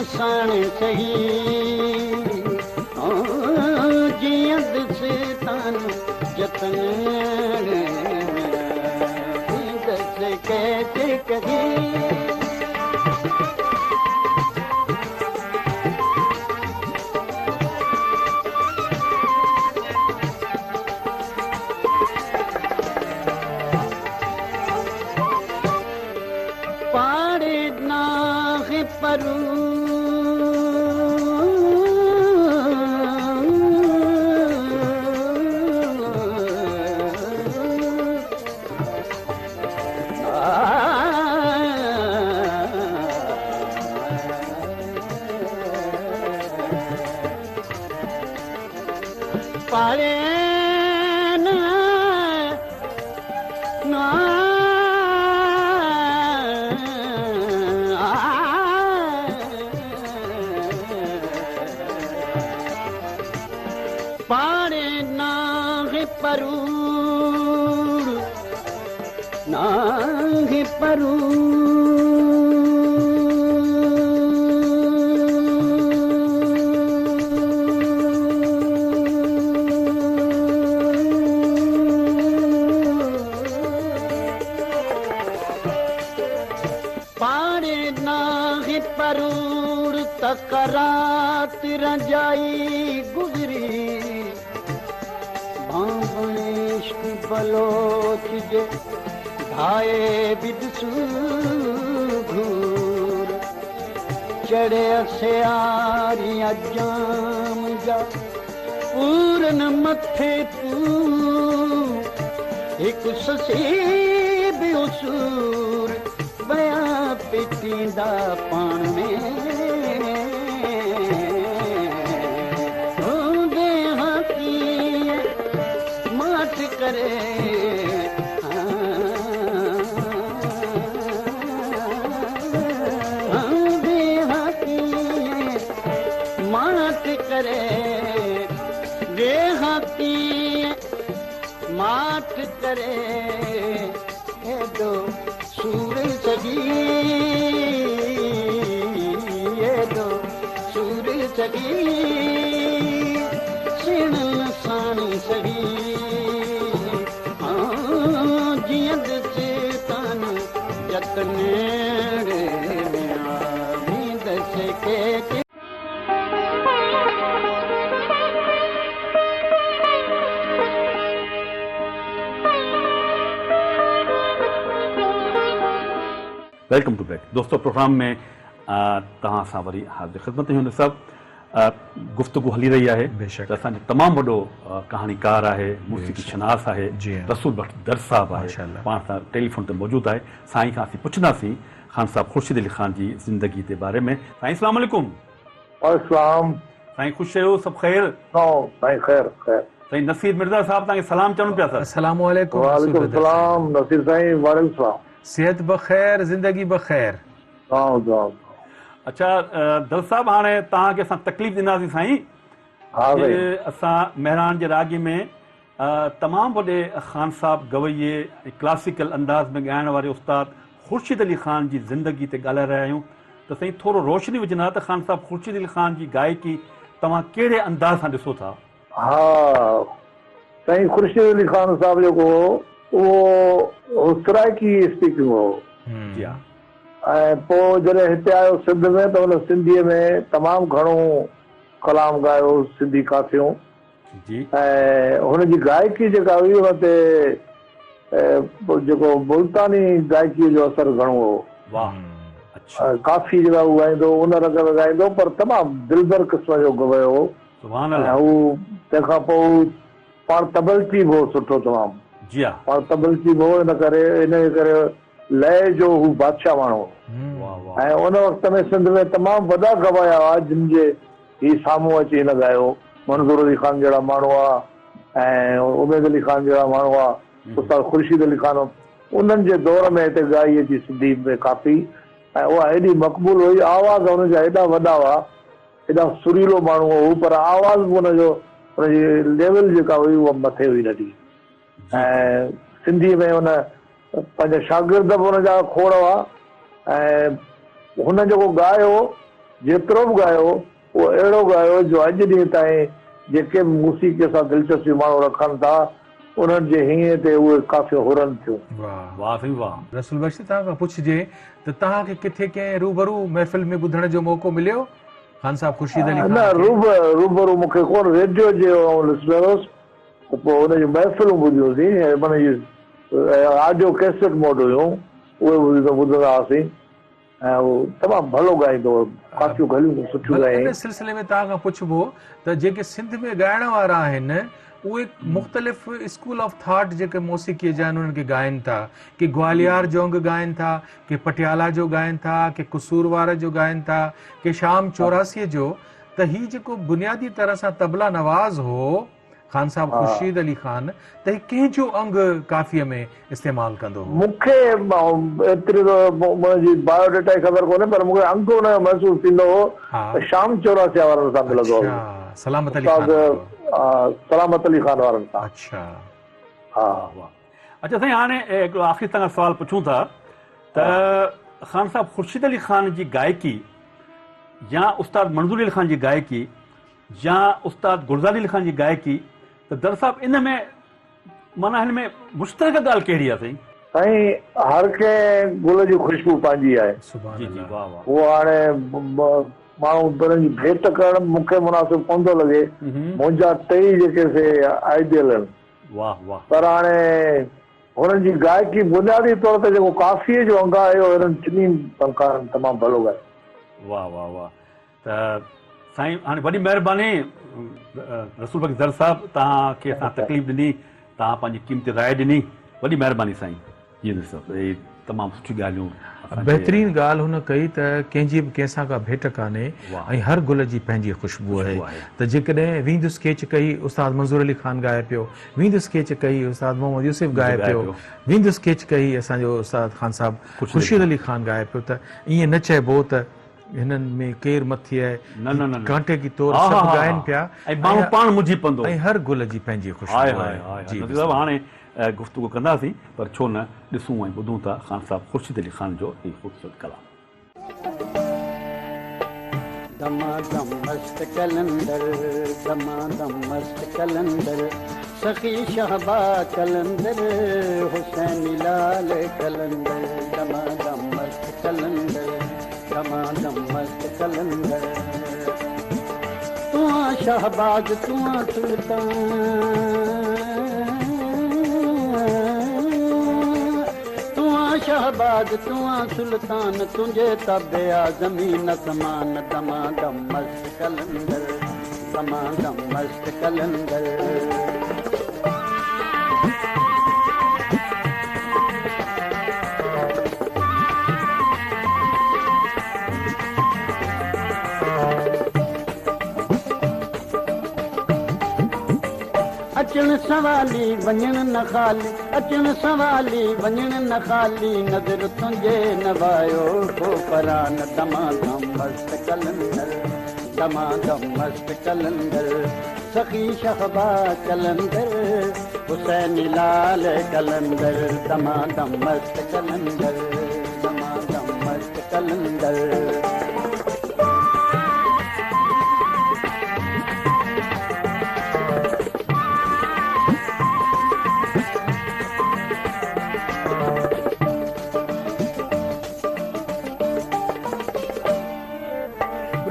[SPEAKER 3] सान सही जियद से तान जतन दस कैसे कही पाड़े नाह परू पाड़े पाड़े नाह परूर नाह परूर पाड़े नाह परूर तकरात रजाई गुजरी इश्क बलोच जे धाए बिदसू घूर चढ़े सियारी अजाम जा पूरन मथे तू एक ससीब उसूर बया पिटींदा पाण में करे मात करे रेहाती मात करे दो सूर सगी दो सूर सगी सिण सान सगी जियद से तान जतनेड़े दस के
[SPEAKER 1] वेलकम टू बैक दोस्तों प्रोग्राम में तव्हां सां वरी हाज़िर ख़िदमत आहियूं सभु गुफ़्तगू हली रही आहे
[SPEAKER 2] बेशक।
[SPEAKER 1] त असांजो तमामु वॾो कहाणीकार आहे मूसीक़ी शनास आहे
[SPEAKER 2] जी हाँ।
[SPEAKER 1] रसूल भट्ट दर साहब आहे
[SPEAKER 2] माशाअल्लाह।
[SPEAKER 1] पाण सां टेलीफोन ते मौजूदु आहे साईं खां असीं पुछंदासीं ख़ान साहब ख़ुर्शीद अली ख़ान जी ज़िंदगी जे बारे में। साईं अस्सलाम वालेकुम।
[SPEAKER 4] अस्सलाम।
[SPEAKER 1] साईं ख़ुशि आहियो? सभु ख़ैर?
[SPEAKER 4] साईं ख़ैर ख़ैर।
[SPEAKER 1] साईं नसीर मिर्ज़ा साहब तव्हांखे सलाम चवनि पिया सर।
[SPEAKER 2] अस्सलाम वालेकुम।
[SPEAKER 4] वालेकुम सलाम नसीर साईं, वालेकुम सलाम।
[SPEAKER 2] सेहत बख़ैर, ज़िंदगी बख़ैर।
[SPEAKER 1] अच्छा दल साहब, हाणे तव्हांखे असां तकलीफ़ ॾींदासीं साईं।
[SPEAKER 4] हा
[SPEAKER 1] जे
[SPEAKER 4] साईं।
[SPEAKER 1] असां महिराण जे राॻी में तमामु वॾे ख़ान साहब गवैये ऐं क्लासिकल अंदाज़ में ॻाइण वारे उस्ताद ख़ुर्शीद अली ख़ान जी ज़िंदगी ते ॻाल्हाए रहिया आहियूं, त साईं थोरो रोशनी विझंदा त ख़ान साहब ख़ुर्शीद अली ख़ान जी गायकी तव्हां कहिड़े अंदाज़ सां ॾिसो था?
[SPEAKER 4] हा साईं, ख़ुर्शीद अली ख़ान साहब जेको उहो सराइकी स्पीकिंग हो।
[SPEAKER 1] जी हा।
[SPEAKER 4] ऐं पोइ जॾहिं हिते आयो सिंध में त हुन सिंधीअ में तमामु घणो कलाम ॻायो, सिंधी काफ़ियूं।
[SPEAKER 1] जी।
[SPEAKER 4] ऐं हुनजी गायकी जेका हुई हुन ते जेको मुल्तानी गायकीअ जो असरु घणो हो।
[SPEAKER 1] वाह। अच्छा।
[SPEAKER 4] काफ़ी जेका हू ॻाईंदो उन रंग में ॻाईंदो, पर तमामु दिलबर क़िस्म जो गवयो हो।
[SPEAKER 1] सुभान
[SPEAKER 4] ऐं
[SPEAKER 1] अल्लाह।
[SPEAKER 4] हू तंहिंखां पोइ पाण तबलची बि हो सुठो तमामु।
[SPEAKER 1] जी हा।
[SPEAKER 4] पाण तबलची बि हो, इन करे लय जो हू बादशाह माण्हू हो।
[SPEAKER 1] वाह वाह।
[SPEAKER 4] ऐं उन वक़्त में सिंध में तमामु वॾा गवाया हुआ जिन जे ही साम्हूं अची हिन ॻायो। मंज़ूर अली ख़ान जहिड़ा माण्हू हुआ ऐं उमेद अली ख़ान जहिड़ा माण्हू हुआ, उस्ताद ख़ुर्शीद अली ख़ान, उन्हनि जे दौर में हिते ॻाई अची सिंधी में काफ़ी। ऐं उहा एॾी मक़बूल हुई, आवाज़ हुनजा एॾा वॾा हुआ, एॾा सुरीलो माण्हू हो, पर आवाज़ बि हुनजो हुनजी लेवल जेका हुई उहा मथे हुई ॾाढी। ऐं सिंधीअ में हुन पंहिंजा शागिर्द बि हुनजा खोड़ हुआ। ऐं हुन जेको ॻायो, जेतिरो बि ॻायो, उहो अहिड़ो ॻायो जो अॼु ॾींहं ताईं जेके बि मूसीक़ीअ सां दिलचस्पी माण्हू रखनि था उन्हनि जे हीअं ते उहे काफ़ी हुरनि थियूं।
[SPEAKER 2] वाह
[SPEAKER 1] वाह साईं वाह।
[SPEAKER 2] रसूल बख्श, तव्हां खां पुछिजे त तव्हांखे किथे कंहिं रूबरू महफ़िल में ॿुधण जो मौक़ो मिलियो ख़ान साहब ख़ुर्शीद अली
[SPEAKER 4] न,
[SPEAKER 2] ख़ान खे?
[SPEAKER 4] रूबरू मूंखे कोन, रेडियो जे लिसनर हुउसि, पोइ हुनजी महफ़िलूं ॿुधियोसीं, माना ऑडियो कैसेट मोड हुयूं, उहे ॿुधंदा हुआसीं। ऐं उहो तमामु भलो ॻाईंदो हो, काफ़ियूं गलियूं सुठियूं
[SPEAKER 2] इन
[SPEAKER 4] ॻाईं।
[SPEAKER 2] सिलसिले में तव्हां खां पुछिबो त जेके सिंध में ॻाइण वारा आहिनि उहे मुख़्तलिफ़ स्कूल ऑफ थॉट जेके मौसीक़ीअ जा आहिनि उन्हनि खे ॻाइनि था, के ग्वालियर जो अंग ॻाइनि था, के पटियाला जो ॻाइनि था, के कसूरवार जो ॻाइनि था, के शाम 84 जो। त ही जेको बुनियादी तरह सां तबला नवाज़ हो ख़ान साहब ख़ुर्शीद अली ख़ान, त ही कंहिंजो अंग काफ़ीअ में इस्तेमालु कंदो हो?
[SPEAKER 4] मूंखे एतिरी मुंहिंजी बायोडेटा जी ख़बर कोन्हे, पर मूंखे अंग हुनजो महसूसु थींदो हो त शाम 84 वारनि सां मिलंदो हो।
[SPEAKER 2] अच्छा, सलामत अली ख़ान वारो।
[SPEAKER 4] सलामत अली ख़ान वारनि सां।
[SPEAKER 2] अच्छा।
[SPEAKER 4] हा।
[SPEAKER 1] अच्छा साईं, हाणे हिकिड़ो आख़िरी तव्हां सुवाल पुछूं था त ख़ान साहब ख़ुर्शीद अली ख़ान जी गायकी या उस्ताद मंज़ूर अली ख़ान जी गायकी या उस्ताद गुलज़ार अली ख़ान जी गायकी, त दर साहब इन में माना हिन में मुश्तरक ॻाल्हि कहिड़ी आहे साईं?
[SPEAKER 4] साईं, हर कंहिं गुल जी ख़ुशबू पंहिंजी आहे।
[SPEAKER 1] जी जी वाह वाह।
[SPEAKER 4] उहो हाणे माण्हू हुननि जी भेट करणु मूंखे मुनासिबु कोन थो लॻे, मुंहिंजा टई जेके से आइडियल आहिनि।
[SPEAKER 1] वाह वाह।
[SPEAKER 4] पर हाणे हुननि जी गायकी बुनियादी तौर ते जेको काफ़ीअ जो अंग आहे इहो हिननि टिनी फनकारनि तमामु भलो ॻायो।
[SPEAKER 1] वाह वाह वाह। त साईं हाणे वॾी महिरबानी रसूल बख्श दर साहब, तव्हांखे असां तकलीफ़ ॾिनी, तव्हां पंहिंजी क़ीमती राय ॾिनी, वॾी महिरबानी साईं। जी साहब, इहे तमामु सुठियूं ॻाल्हियूं।
[SPEAKER 2] बहितरीन ॻाल्हि हुन कई त कंहिंजी बि कंहिंसां का भेट कान्हे ऐं हर गुल जी पंहिंजी ख़ुशबू आहे। त जेकॾहिं वींद स्केच कई उस्ताद मंज़ूर अली ख़ान ॻाए पियो, वींद स्केच कई उस्ताद मोहम्मद यूसुफ ॻाए पियो, वींद स्केच कई असांजो उस्ताद ख़ान साहब ख़ुर्शीद अली ख़ान ॻाए पियो, त ईअं न चइबो त हिननि में केरु मथी आहे, न कांटे की तौर सभु ॻाइनि पिया
[SPEAKER 1] ऐं माण्हू पाण मुंझी पवंदो
[SPEAKER 2] ऐं हर गुल जी पंहिंजी ख़ुशबू आहे। जी
[SPEAKER 1] हाणे गुफ़्तगू कंदासीं, पर छो न ॾिसूं ऐं ॿुधूं था ख़ान साहब ख़ुर्शीद अली ख़ान जो हीउ ख़ूबसूरत कलाम।
[SPEAKER 3] दमादम मस्त कलंदर, दमादम मस्त कलंदर, सखी शहबाज कलंदर, हुसैन लाल कलंदर, दमादम मस्त कलंदर, दमादम मस्त कलंदर। तू शहबाज तू सुल्तान, शहबाज तू सुल्तान, तुझे तबे ज़मीन असमान, दमादम मस्त कलंदर, दमादम मस्त कलंदर। सवाली वञण न ख़ाली अचण सवाली वञण न ख़ाली नज़र तुंहिंजे नवायो को परान दमादम मस्त कलंदर दमादम मस्त कलंदर सखी शहबा कलंदर हुसैन लाल कलंदर दमादम मस्त कलंदर दमादम मस्त कलंदर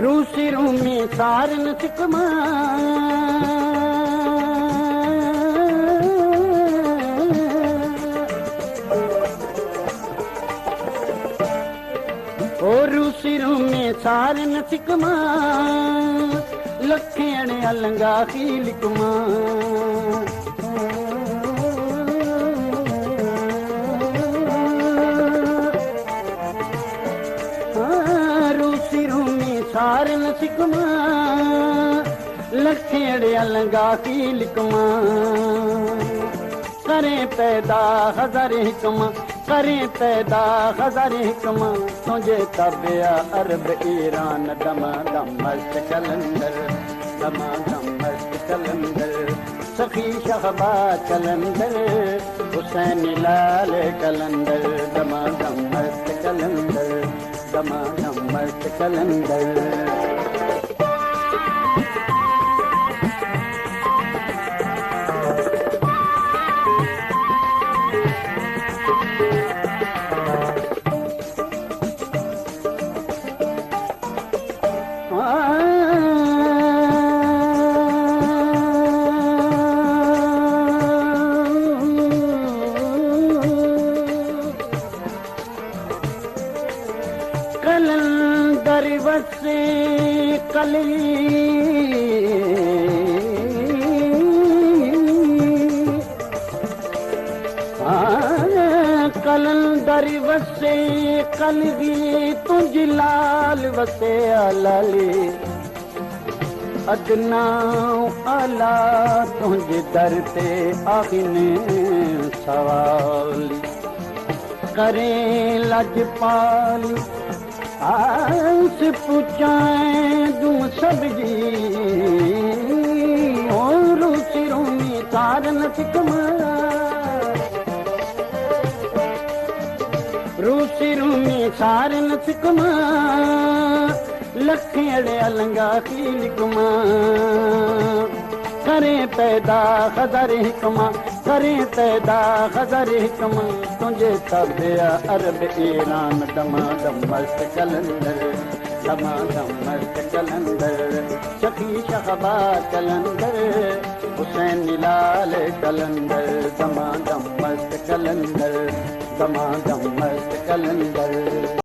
[SPEAKER 3] रूसी रूमी सारन सिकमा ओ रूसी रूमी सारन सिकमा लखेण अलंगा खीलिकमा सारन सिकमा लखेड़े अलंगा की लिकमा करें पैदा हज़ारे हिकमा करें पैदा हज़ारे हिकमा तुझे तबिया अरब ईरान दमादम मस्त कलंदर दमादम मस्त कलंदर सखी शहबा कलंदर हुसैन लाल कलंदर दमादम मस्त कलंदर दमादम मस्त कलंदर कलंदर वसे कली कलंदर वसे कलगी तुझ लाल वसे लाली अदना आला तुझे दर ते आखिने सवाली करें लजपाली आस पुचाएं दूं सब्जी और सिरों में तारन सिकमा रूसिरों में सारन सिकमा लखेड़े अलंगा की लिकमा करें पैदा खज़ारे हिकमा करें पैदा खज़ारे हिकमा तुझे तबिया अरब ईरान दमादम मस्त कलंदर दमादम मस्त कलंदर सखी शहबा कलंदर हुसैन लाल कलंदर दमादम मस्त कलंदर दमादम मस्त Qalandar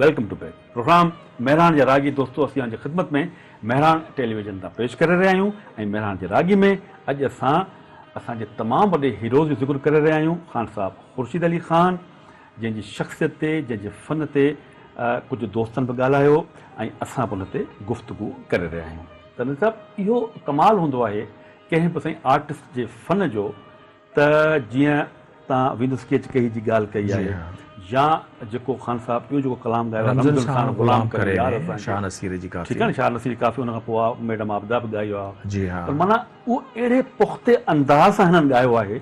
[SPEAKER 1] welcome to back program Mehran जा रागी दोस्तों असीं जी ख़िदमत में मेहरान टेलीविजन तां पेश करे रहिया आहियूं ऐं मेहरान जे रागी में अॼु असांजे तमामु वॾे हीरोज़ जो ज़िक्र करे रहिया आहियूं ख़ान साहब ख़ुर्शीद अली ख़ान जंहिंजी शख़्सियत ते जंहिंजे फ़न ते कुझु दोस्तनि बि ॻाल्हायो ऐं असां बि हुन ते गुफ़्तगू करे रहिया आहियूं त साहब इहो कमाल हूंदो आहे कंहिं बि साईं आर्टिस्ट जे फ़न जो त जीअं तव्हां विंदो स्केच कई जी ॻाल्हि कई आहे या जेको ख़ान साहब ॿियो जेको कलाम ॻायो आहे रमज़न साण ग़ुलाम करे यार
[SPEAKER 2] शाह नसीर जी काफ़ी
[SPEAKER 1] ठीकु आहे न शाह नसीर काफ़ी हुन खां पोइ मैडम आबदा बि ॻायो आहे
[SPEAKER 2] जी हा
[SPEAKER 1] पर माना उहो अहिड़े पुख़्ते अंदाज़ सां हिननि ॻायो आहे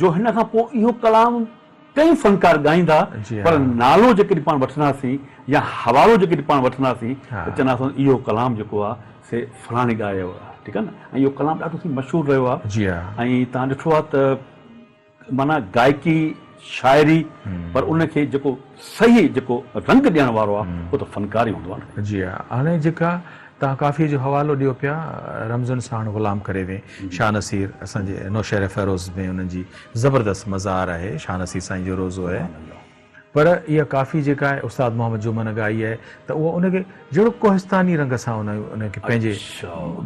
[SPEAKER 1] जो हिन खां पोइ इहो कलाम कई फ़नकार ॻाईंदा पर नालो जेकॾहिं पाण वठंदासीं या हवालो जेकॾहिं पाण वठंदासीं त चवंदासीं इहो कलाम जेको आहे से फलाणे ॻायो आहे ठीकु आहे न ऐं इहो कलाम ॾाढो मशहूरु रहियो आहे
[SPEAKER 2] जी हा
[SPEAKER 1] ऐं तव्हां ॾिठो आहे त माना गायकी शायरी पर उनखे जेको सही जेको रंग ॾियण वारो आहे उहो त फ़नकार ई हूंदो आहे न
[SPEAKER 2] जी हा हाणे जेका तव्हां काफ़ी जो हवालो ॾियो पिया रमज़न साण ग़ुलाम करे वे शाह नसीर असांजे नौशहर फ़ैरोज़ में उन्हनि जी ज़बरदस्त मज़ार आहे शाह नसीर साईं जो रोज़ो आहे पर इहा काफ़ी जेका आहे उस्ताद मोहम्मद जुमन ॻाई आहे त उहा उनखे जहिड़ो कोहिस्तानी रंग सां उनखे पंहिंजे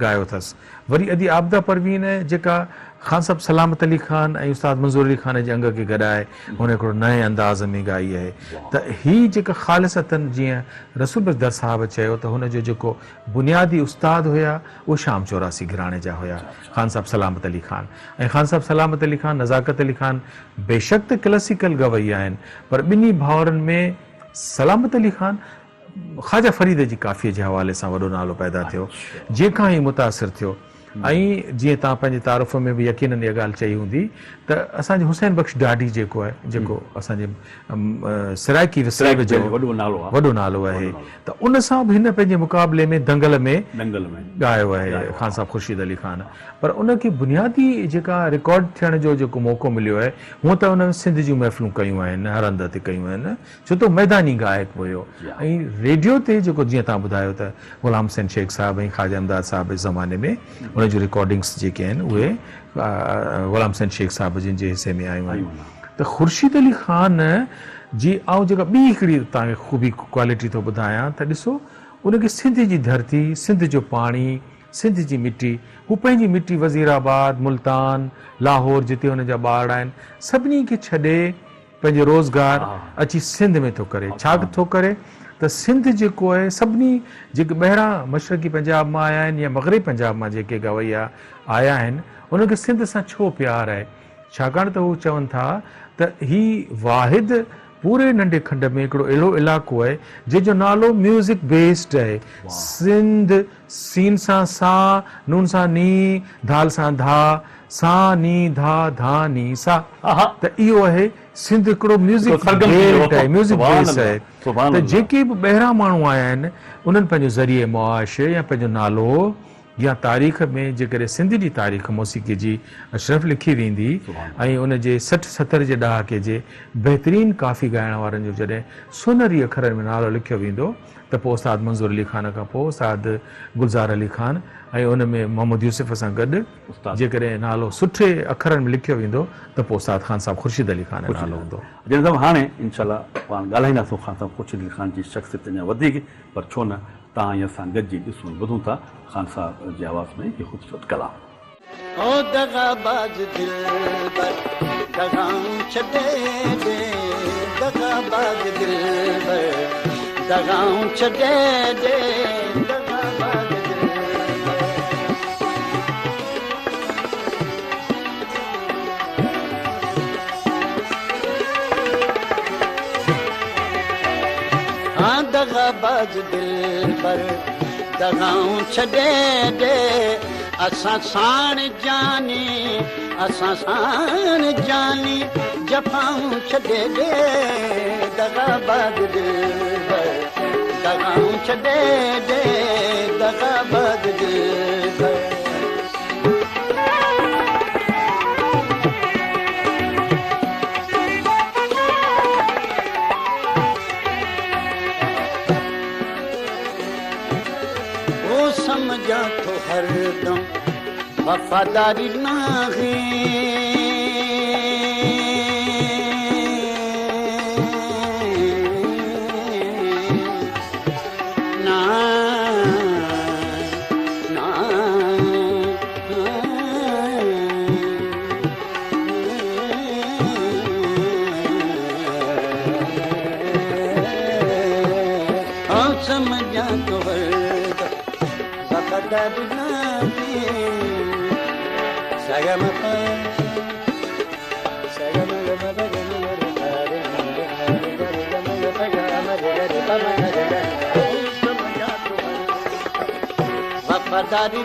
[SPEAKER 2] ॻायो अथसि वरी अदी आबदा परवीन जेका ख़ान साहब सलामत अली ख़ान ऐं उस्ताद मंज़ूर अली ख़ान जे अंग खे गॾाए हुन हिकिड़ो नए अंदाज़ में ॻाई आहे त हीअ जेका ख़ालिसतन जीअं रसूल बख़्तर साहिबु चयो त हुनजो जेको बुनियादी उस्ताद हुया उहे शाम 84 घराणे जा हुया ख़ान साहब सलामत अली ख़ान ऐं ख़ान साहब सलामत अली ख़ान नज़ाकत अली ख़ान बेशक त क्लासिकल गवई आहिनि पर ॿिन्ही भाउरनि में सलामत अली ख़ान ख़्वाजा फरीद जी काफ़ीअ जे हवाले सां वॾो नालो पैदा थियो जंहिंखां ई मुतासिर थियो ऐं जीअं तव्हां पंहिंजे तारुफ़ में बि यकीनन इहा ॻाल्हि चई हूंदी त असांजो हुसैन बख़्श ॾाढी जेको आहे जेको असांजे सराइकी विसराइब जो वॾो नालो आहे त उन सां बि हिन पंहिंजे मुक़ाबले में दंगल में ॻायो आहे ख़ान साहब ख़ुर्शीद अली ख़ान पर उनखे बुनियादी जेका रिकॉर्ड थियण जो जेको मौक़ो मिलियो आहे हूअं त उन सिंध जूं महफ़िलूं कयूं आहिनि हर हंध ते कयूं आहिनि छो त मैदानी गायक हुयो ऐं रेडियो ते जेको जीअं तव्हां ॿुधायो त ग़ुलाम हुसैन शेख साहिबु ऐं ख़्वाजा इमदाद साहिब जे ज़माने में उनजूं रिकॉर्डिंग्स जेके आहिनि उहे ग़ुलाम हुसैन शेख साहिब जिन जे हिसे में आयूं आहिनि त ख़ुर्शीद अली ख़ान जी ऐं जेका ॿी हिकिड़ी तव्हांखे ख़ूबी क्वालिटी थो ॿुधायां त ॾिसो उनखे सिंध जी धरती सिंध जो पाणी सिंध जी मिट्टी हू पंहिंजी मिट्टी वज़ीराबाद मुल्तान लाहौर जिते हुनजा ॿार आहिनि सभिनी खे छॾे पंहिंजो रोज़गार अची सिंध में थो करे छा थो करे त सिंध जेको आहे सभिनी जेके ॿाहिरां मशरक़ी पंजाब मां आया आहिनि या मग़रिबी पंजाब मां जेके गवैया आया आहिनि उनखे सिंध सां छो प्यारु आहे छाकाणि त हू चवनि था त ही वाहिद पूरे नंढे खंड में हिकिड़ो अहिड़ो इलाइक़ो आहे जंहिंजो नालो म्यूज़िक बेस्ड आहे सिंध सीन सां सा नून सां नी धाल सां धा सा नी धा धा नी सा त इहो आहे सिंध हिकिड़ो म्यूज़िक बेस्ड आहे म्यूज़िक बेस्ड आहे त जेके बि ॿाहिरां माण्हू आया आहिनि उन्हनि पंहिंजो ज़रिए मुआश या पंहिंजो नालो या तारीख़ में जेकॾहिं सिंध जी तारीख़ मौसीक़ी जी अशरफ लिखी वेंदी ऐं उन जे 60-70 जे ॾहाके जे बहितरीन काफ़ी ॻाइण वारनि जो जॾहिं सोनरी अखरनि में नालो लिखियो वेंदो त पोइ उस्ताद मंज़ूर अली ख़ान खां पोइ उस्ताद गुलज़ार अली ख़ान ऐं उन में मोहम्मद यूसुफ सां गॾु जेकॾहिं नालो सुठे अखरनि में लिखियो वेंदो त पोइ उस्ताद ख़ान साहब ख़ुर्शीद अली ख़ान जो नालो हूंदो
[SPEAKER 1] जॾहिं हाणे इनशाला पाण ॻाल्हाईंदासीं ख़ान साहब ख़ुर्शीद अली ख़ान जी शख़्सियत अञा वधीक पर छो न तव्हां ऐं असां गॾिजी ॾिसूं ॿुधूं था ख़ान साहब जी आवाज़ में इहो ख़ूबसूरत कलाम
[SPEAKER 3] ओ दगाबाज दिलबर दगाऊं छॾे दे दगाबाज दिलबर दगाऊं छॾे दे दगाबाज दगाबाज दिलबर दगाऊं छॾे दे असां साण जानी जफ़ाऊं छॾे दे दगाबाज दिलबर दगाऊं छॾे दे दगाबाज दिलबर समझा तो हरदम वफादारी नाही ना ना समझा तो वफादारी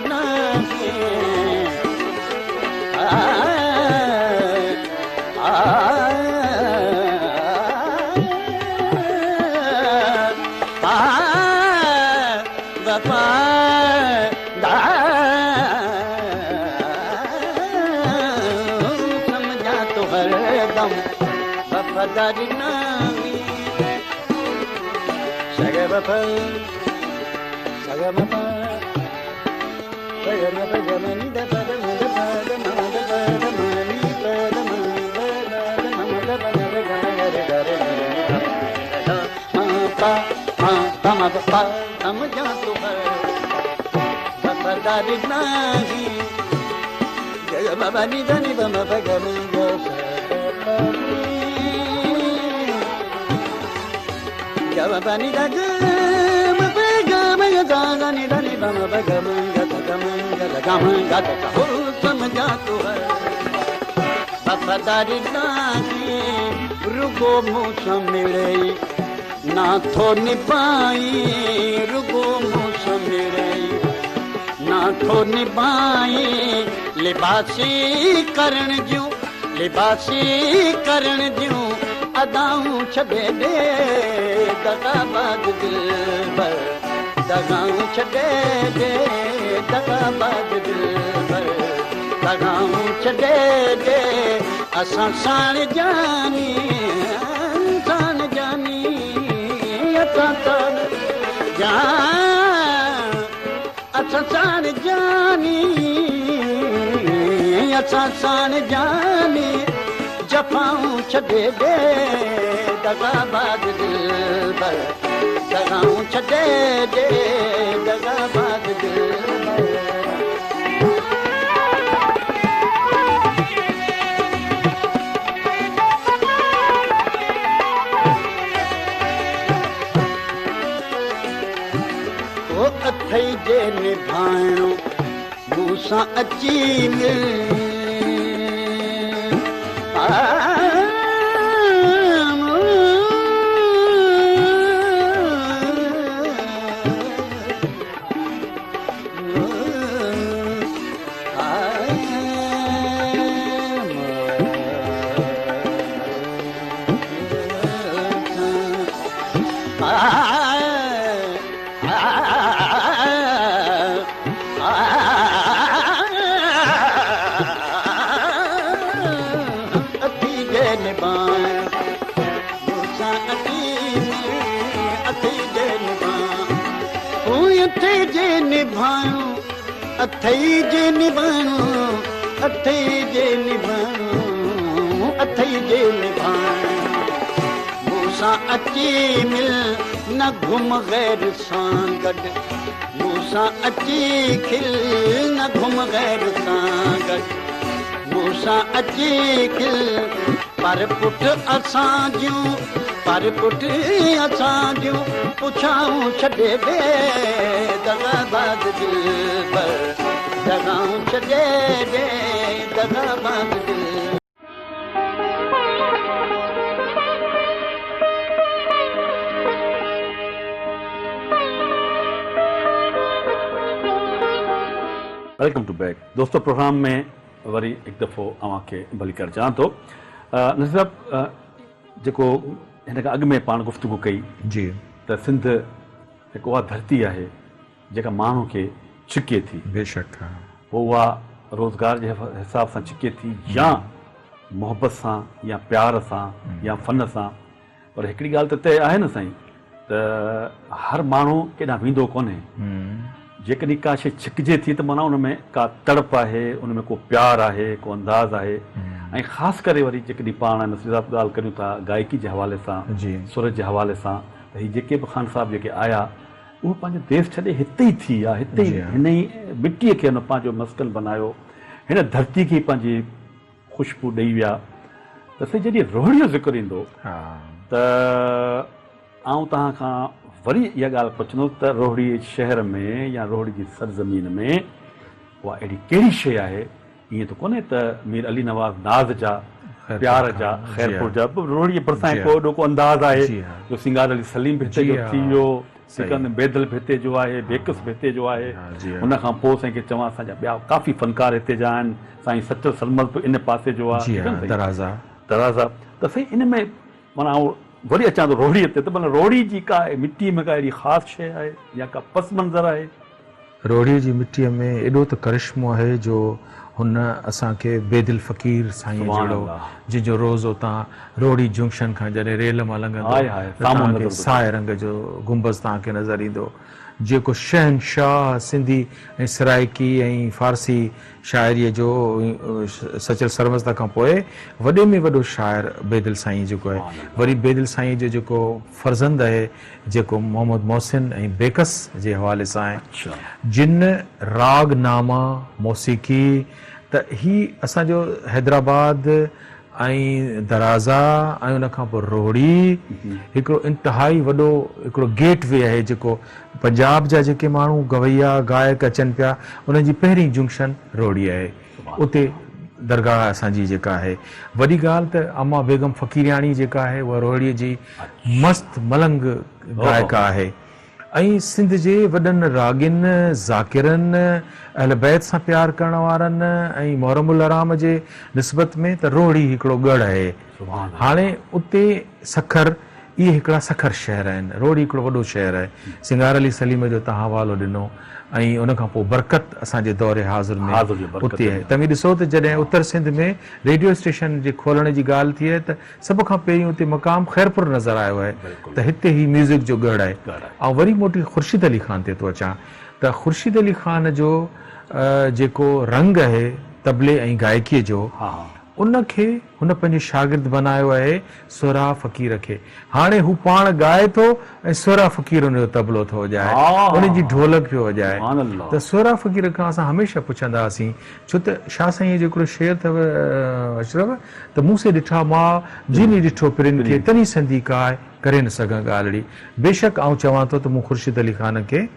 [SPEAKER 3] नहीं वफादारी नाही सगमपा सगमपा सगमपा गमनि द पद मद पद मद पद मनि पद मद मद पद गरे गरे पा पा मद पा समझा तू वफादारी नाही ma ba ni da ni ba ma ba ga ma ga sa ga ma ba ni da ga ma ba ga ma ga da ni da ni ba ma ba ga ma ga da ga ma ga da ga ma ga da ho समझा तो है वफादारी नाही रुगो मूसा मिले ना थो निभाई रुगो मूसा मिले ना थो निभाई लिबासी करण जूं अदाऊं छॾे दे दगाबाज दिल भर दगाऊं छॾे दे दगाबाज दिल भर दगाऊं छॾे दे असां साण जानी असां साण जान असां साण जानी असां साण जानी जफ़ाऊं छॾे दे दगाबाज दिल भर दगाऊं छॾे दे दगाबाज दिल भर अथई जे निभाइणो मूंसां अची मिल अथई जे निभाणो मूंसां अची मिल न घुम गैर सां गॾु मूंसां अची खिल न घुम गैर सां गॾु मूंसां अची खिल पर पुट असां जूं पुछाऊं छॾे दे दगाबाज दिल भर दगाऊं छॾे दे दगाबाज दिल
[SPEAKER 1] वेलकम टू बैक दोस्तों प्रोग्राम में वरी एक दफ़ो अव्हांखे भली कर चवां थो नज़ीर साहब जेको हिन खां अॻु में पाण गुफ़्तगू कई
[SPEAKER 2] जी
[SPEAKER 1] त सिंध हिकु उहा धरती आहे जेका माण्हू खे छिके थी
[SPEAKER 2] बेशक
[SPEAKER 1] पोइ उहा रोज़गार जे हिसाब सां छिके थी या मोहबत सां या प्यार सां या फ़न सां पर हिकिड़ी ॻाल्हि त तय आहे न साईं त हर माण्हू केॾांहुं वेंदो कोन्हे जेकॾहिं का शइ छिकिजे थी त माना उन में का तड़प आहे उन में को प्यार आहे को अंदाज़ आहे ऐं ख़ासि करे वरी जेकॾहिं पाण नसीर साहब ॻाल्हि करियूं था गायकी जे हवाले सां सुर जे हवाले सां त हीअ जेके बि ख़ान साहब जेके आया उहो पंहिंजो देश छॾे हिते ई थी विया हिते ई हिन ई मिटीअ खे हुन पंहिंजो मस्कन बनायो हिन धरती खे पंहिंजी ख़ुशबू ॾेई विया त साईं जॾहिं रोहड़ी जो ज़िक्र ईंदो त आउं तव्हां खां वरी इहा ॻाल्हि पुछंदुसि त रोहड़ी शहर में या रोहड़ी जी सरज़मीन में उहा अहिड़ी कहिड़ी शइ आहे ईअं त कोन्हे त मीर अली नवाज़ नाज़ जा प्यार जा ख़ैरपुर जा रोहड़ी जे भरिसां को एॾो को अंदाज़ आहे जो सिंगार अली सलीम भिते जो थी वियो सिकंद बेदल भिते जो आहे बेकस भिते जो आहे हुन खां पोइ साईं खे चवां असांजा ॿिया काफ़ी फनकार हिते जा आहिनि साईं सचल सलमल इन पासे जो आहे तराज़ा त साईं इन में माना वरी अचां थो रोहड़ीअ ते त माना रोहड़ी जी का मिटीअ में का अहिड़ी ख़ासि शइ आहे या का पस मंज़र आहे
[SPEAKER 2] रोहड़ीअ जी मिटीअ में एॾो त करिश्मो आहे जो हुन असांखे बेदिल फ़क़ीर साईं जहिड़ो जंहिंजो रोज़ उतां रोहड़ी जंक्शन खां जॾहिं रेल मां लंघंदो साए रंग जो गुंबज़ तव्हांखे नज़र ईंदो जेको शहनशाह सिंधी ऐं सराइकी ऐं फारसी शाइरीअ जो सचल सरमस्ता खां पोइ वॾे में वॾो शाइर बेदिल साईं जेको आहे वरी बेदिल साईं जो जेको फर्ज़ंद आहे जेको मोहम्मद मोहसिन ऐं बेकस जे हवाले सां आहे जिन राग नामा मौसीक़ी त ही असांजो हैदराबाद ऐं दराज़ा ऐं उनखां पोइ रोहड़ी हिकिड़ो इंतिहाई वॾो हिकिड़ो गेट वे आहे जेको पंजाब जा जेके माण्हू गवैया गायक अचनि पिया उन्हनि जी पहिरीं जंक्शन रोहड़ी आहे। उते दरगाह असांजी जेका आहे। वॾी ॻाल्हि त अमा बेगम फ़क़ीरियाणी जेका आहे उहा रोहड़ीअ जी मस्त मलंग गायका आहे ऐं सिंध जे वॾनि रागिन ज़ाकिरनि अहल बैत सां प्यार करण वारनि ऐं मोहरमुल हराम जे निस्बत में त रोहड़ी हिकिड़ो गढ़ आहे। हाणे उते सखर इहे हिकिड़ा सखर शहर आहिनि। रोहड़ी हिकिड़ो वॾो शहर आहे। सिंगार अली सलीम जो तव्हां हवालो ॾिनो ऐं उनखां पोइ बरकत असांजे दौरे हाज़िर में उते आहे। तव्हां ॾिसो त जॾहिं उत्तर सिंध में रेडियो स्टेशन जे खोलण जी ॻाल्हि थी आहे त सभ खां पहिरीं उते मक़ाम ख़ैरपुर नज़र आयो आहे त हिते ही म्यूज़िक जो गढ़ आहे। ऐं वरी मोटी ख़ुर्शीद अली ख़ान ते थो अचां त ख़ुर्शीद अली ख़ान जो जेको रंग आहे तबले ऐं गायकीअ जो उनखे हुन पंहिंजो शागिर्द बनायो आहे सोरा फ़क़ीर खे। हाणे हू पाण ॻाए थो ऐं सोरा फ़क़ीर हुनजो तबलो थो वॼाए उनजी ढोलक पियो वॼाए। त सोरा फ़क़ीर खां असां हमेशह पुछंदा हुआसीं छो त शाह साईं जो हिकिड़ो शेर अथव अशरफ त मूं से ॾिठा मां जिनी ॾिठो पिरिन खे तनी संदी काए करे न सघां ॻाल्हिड़ी। बेशक आउं चवां थो त मूं ख़ुर्शीद अली ख़ान खे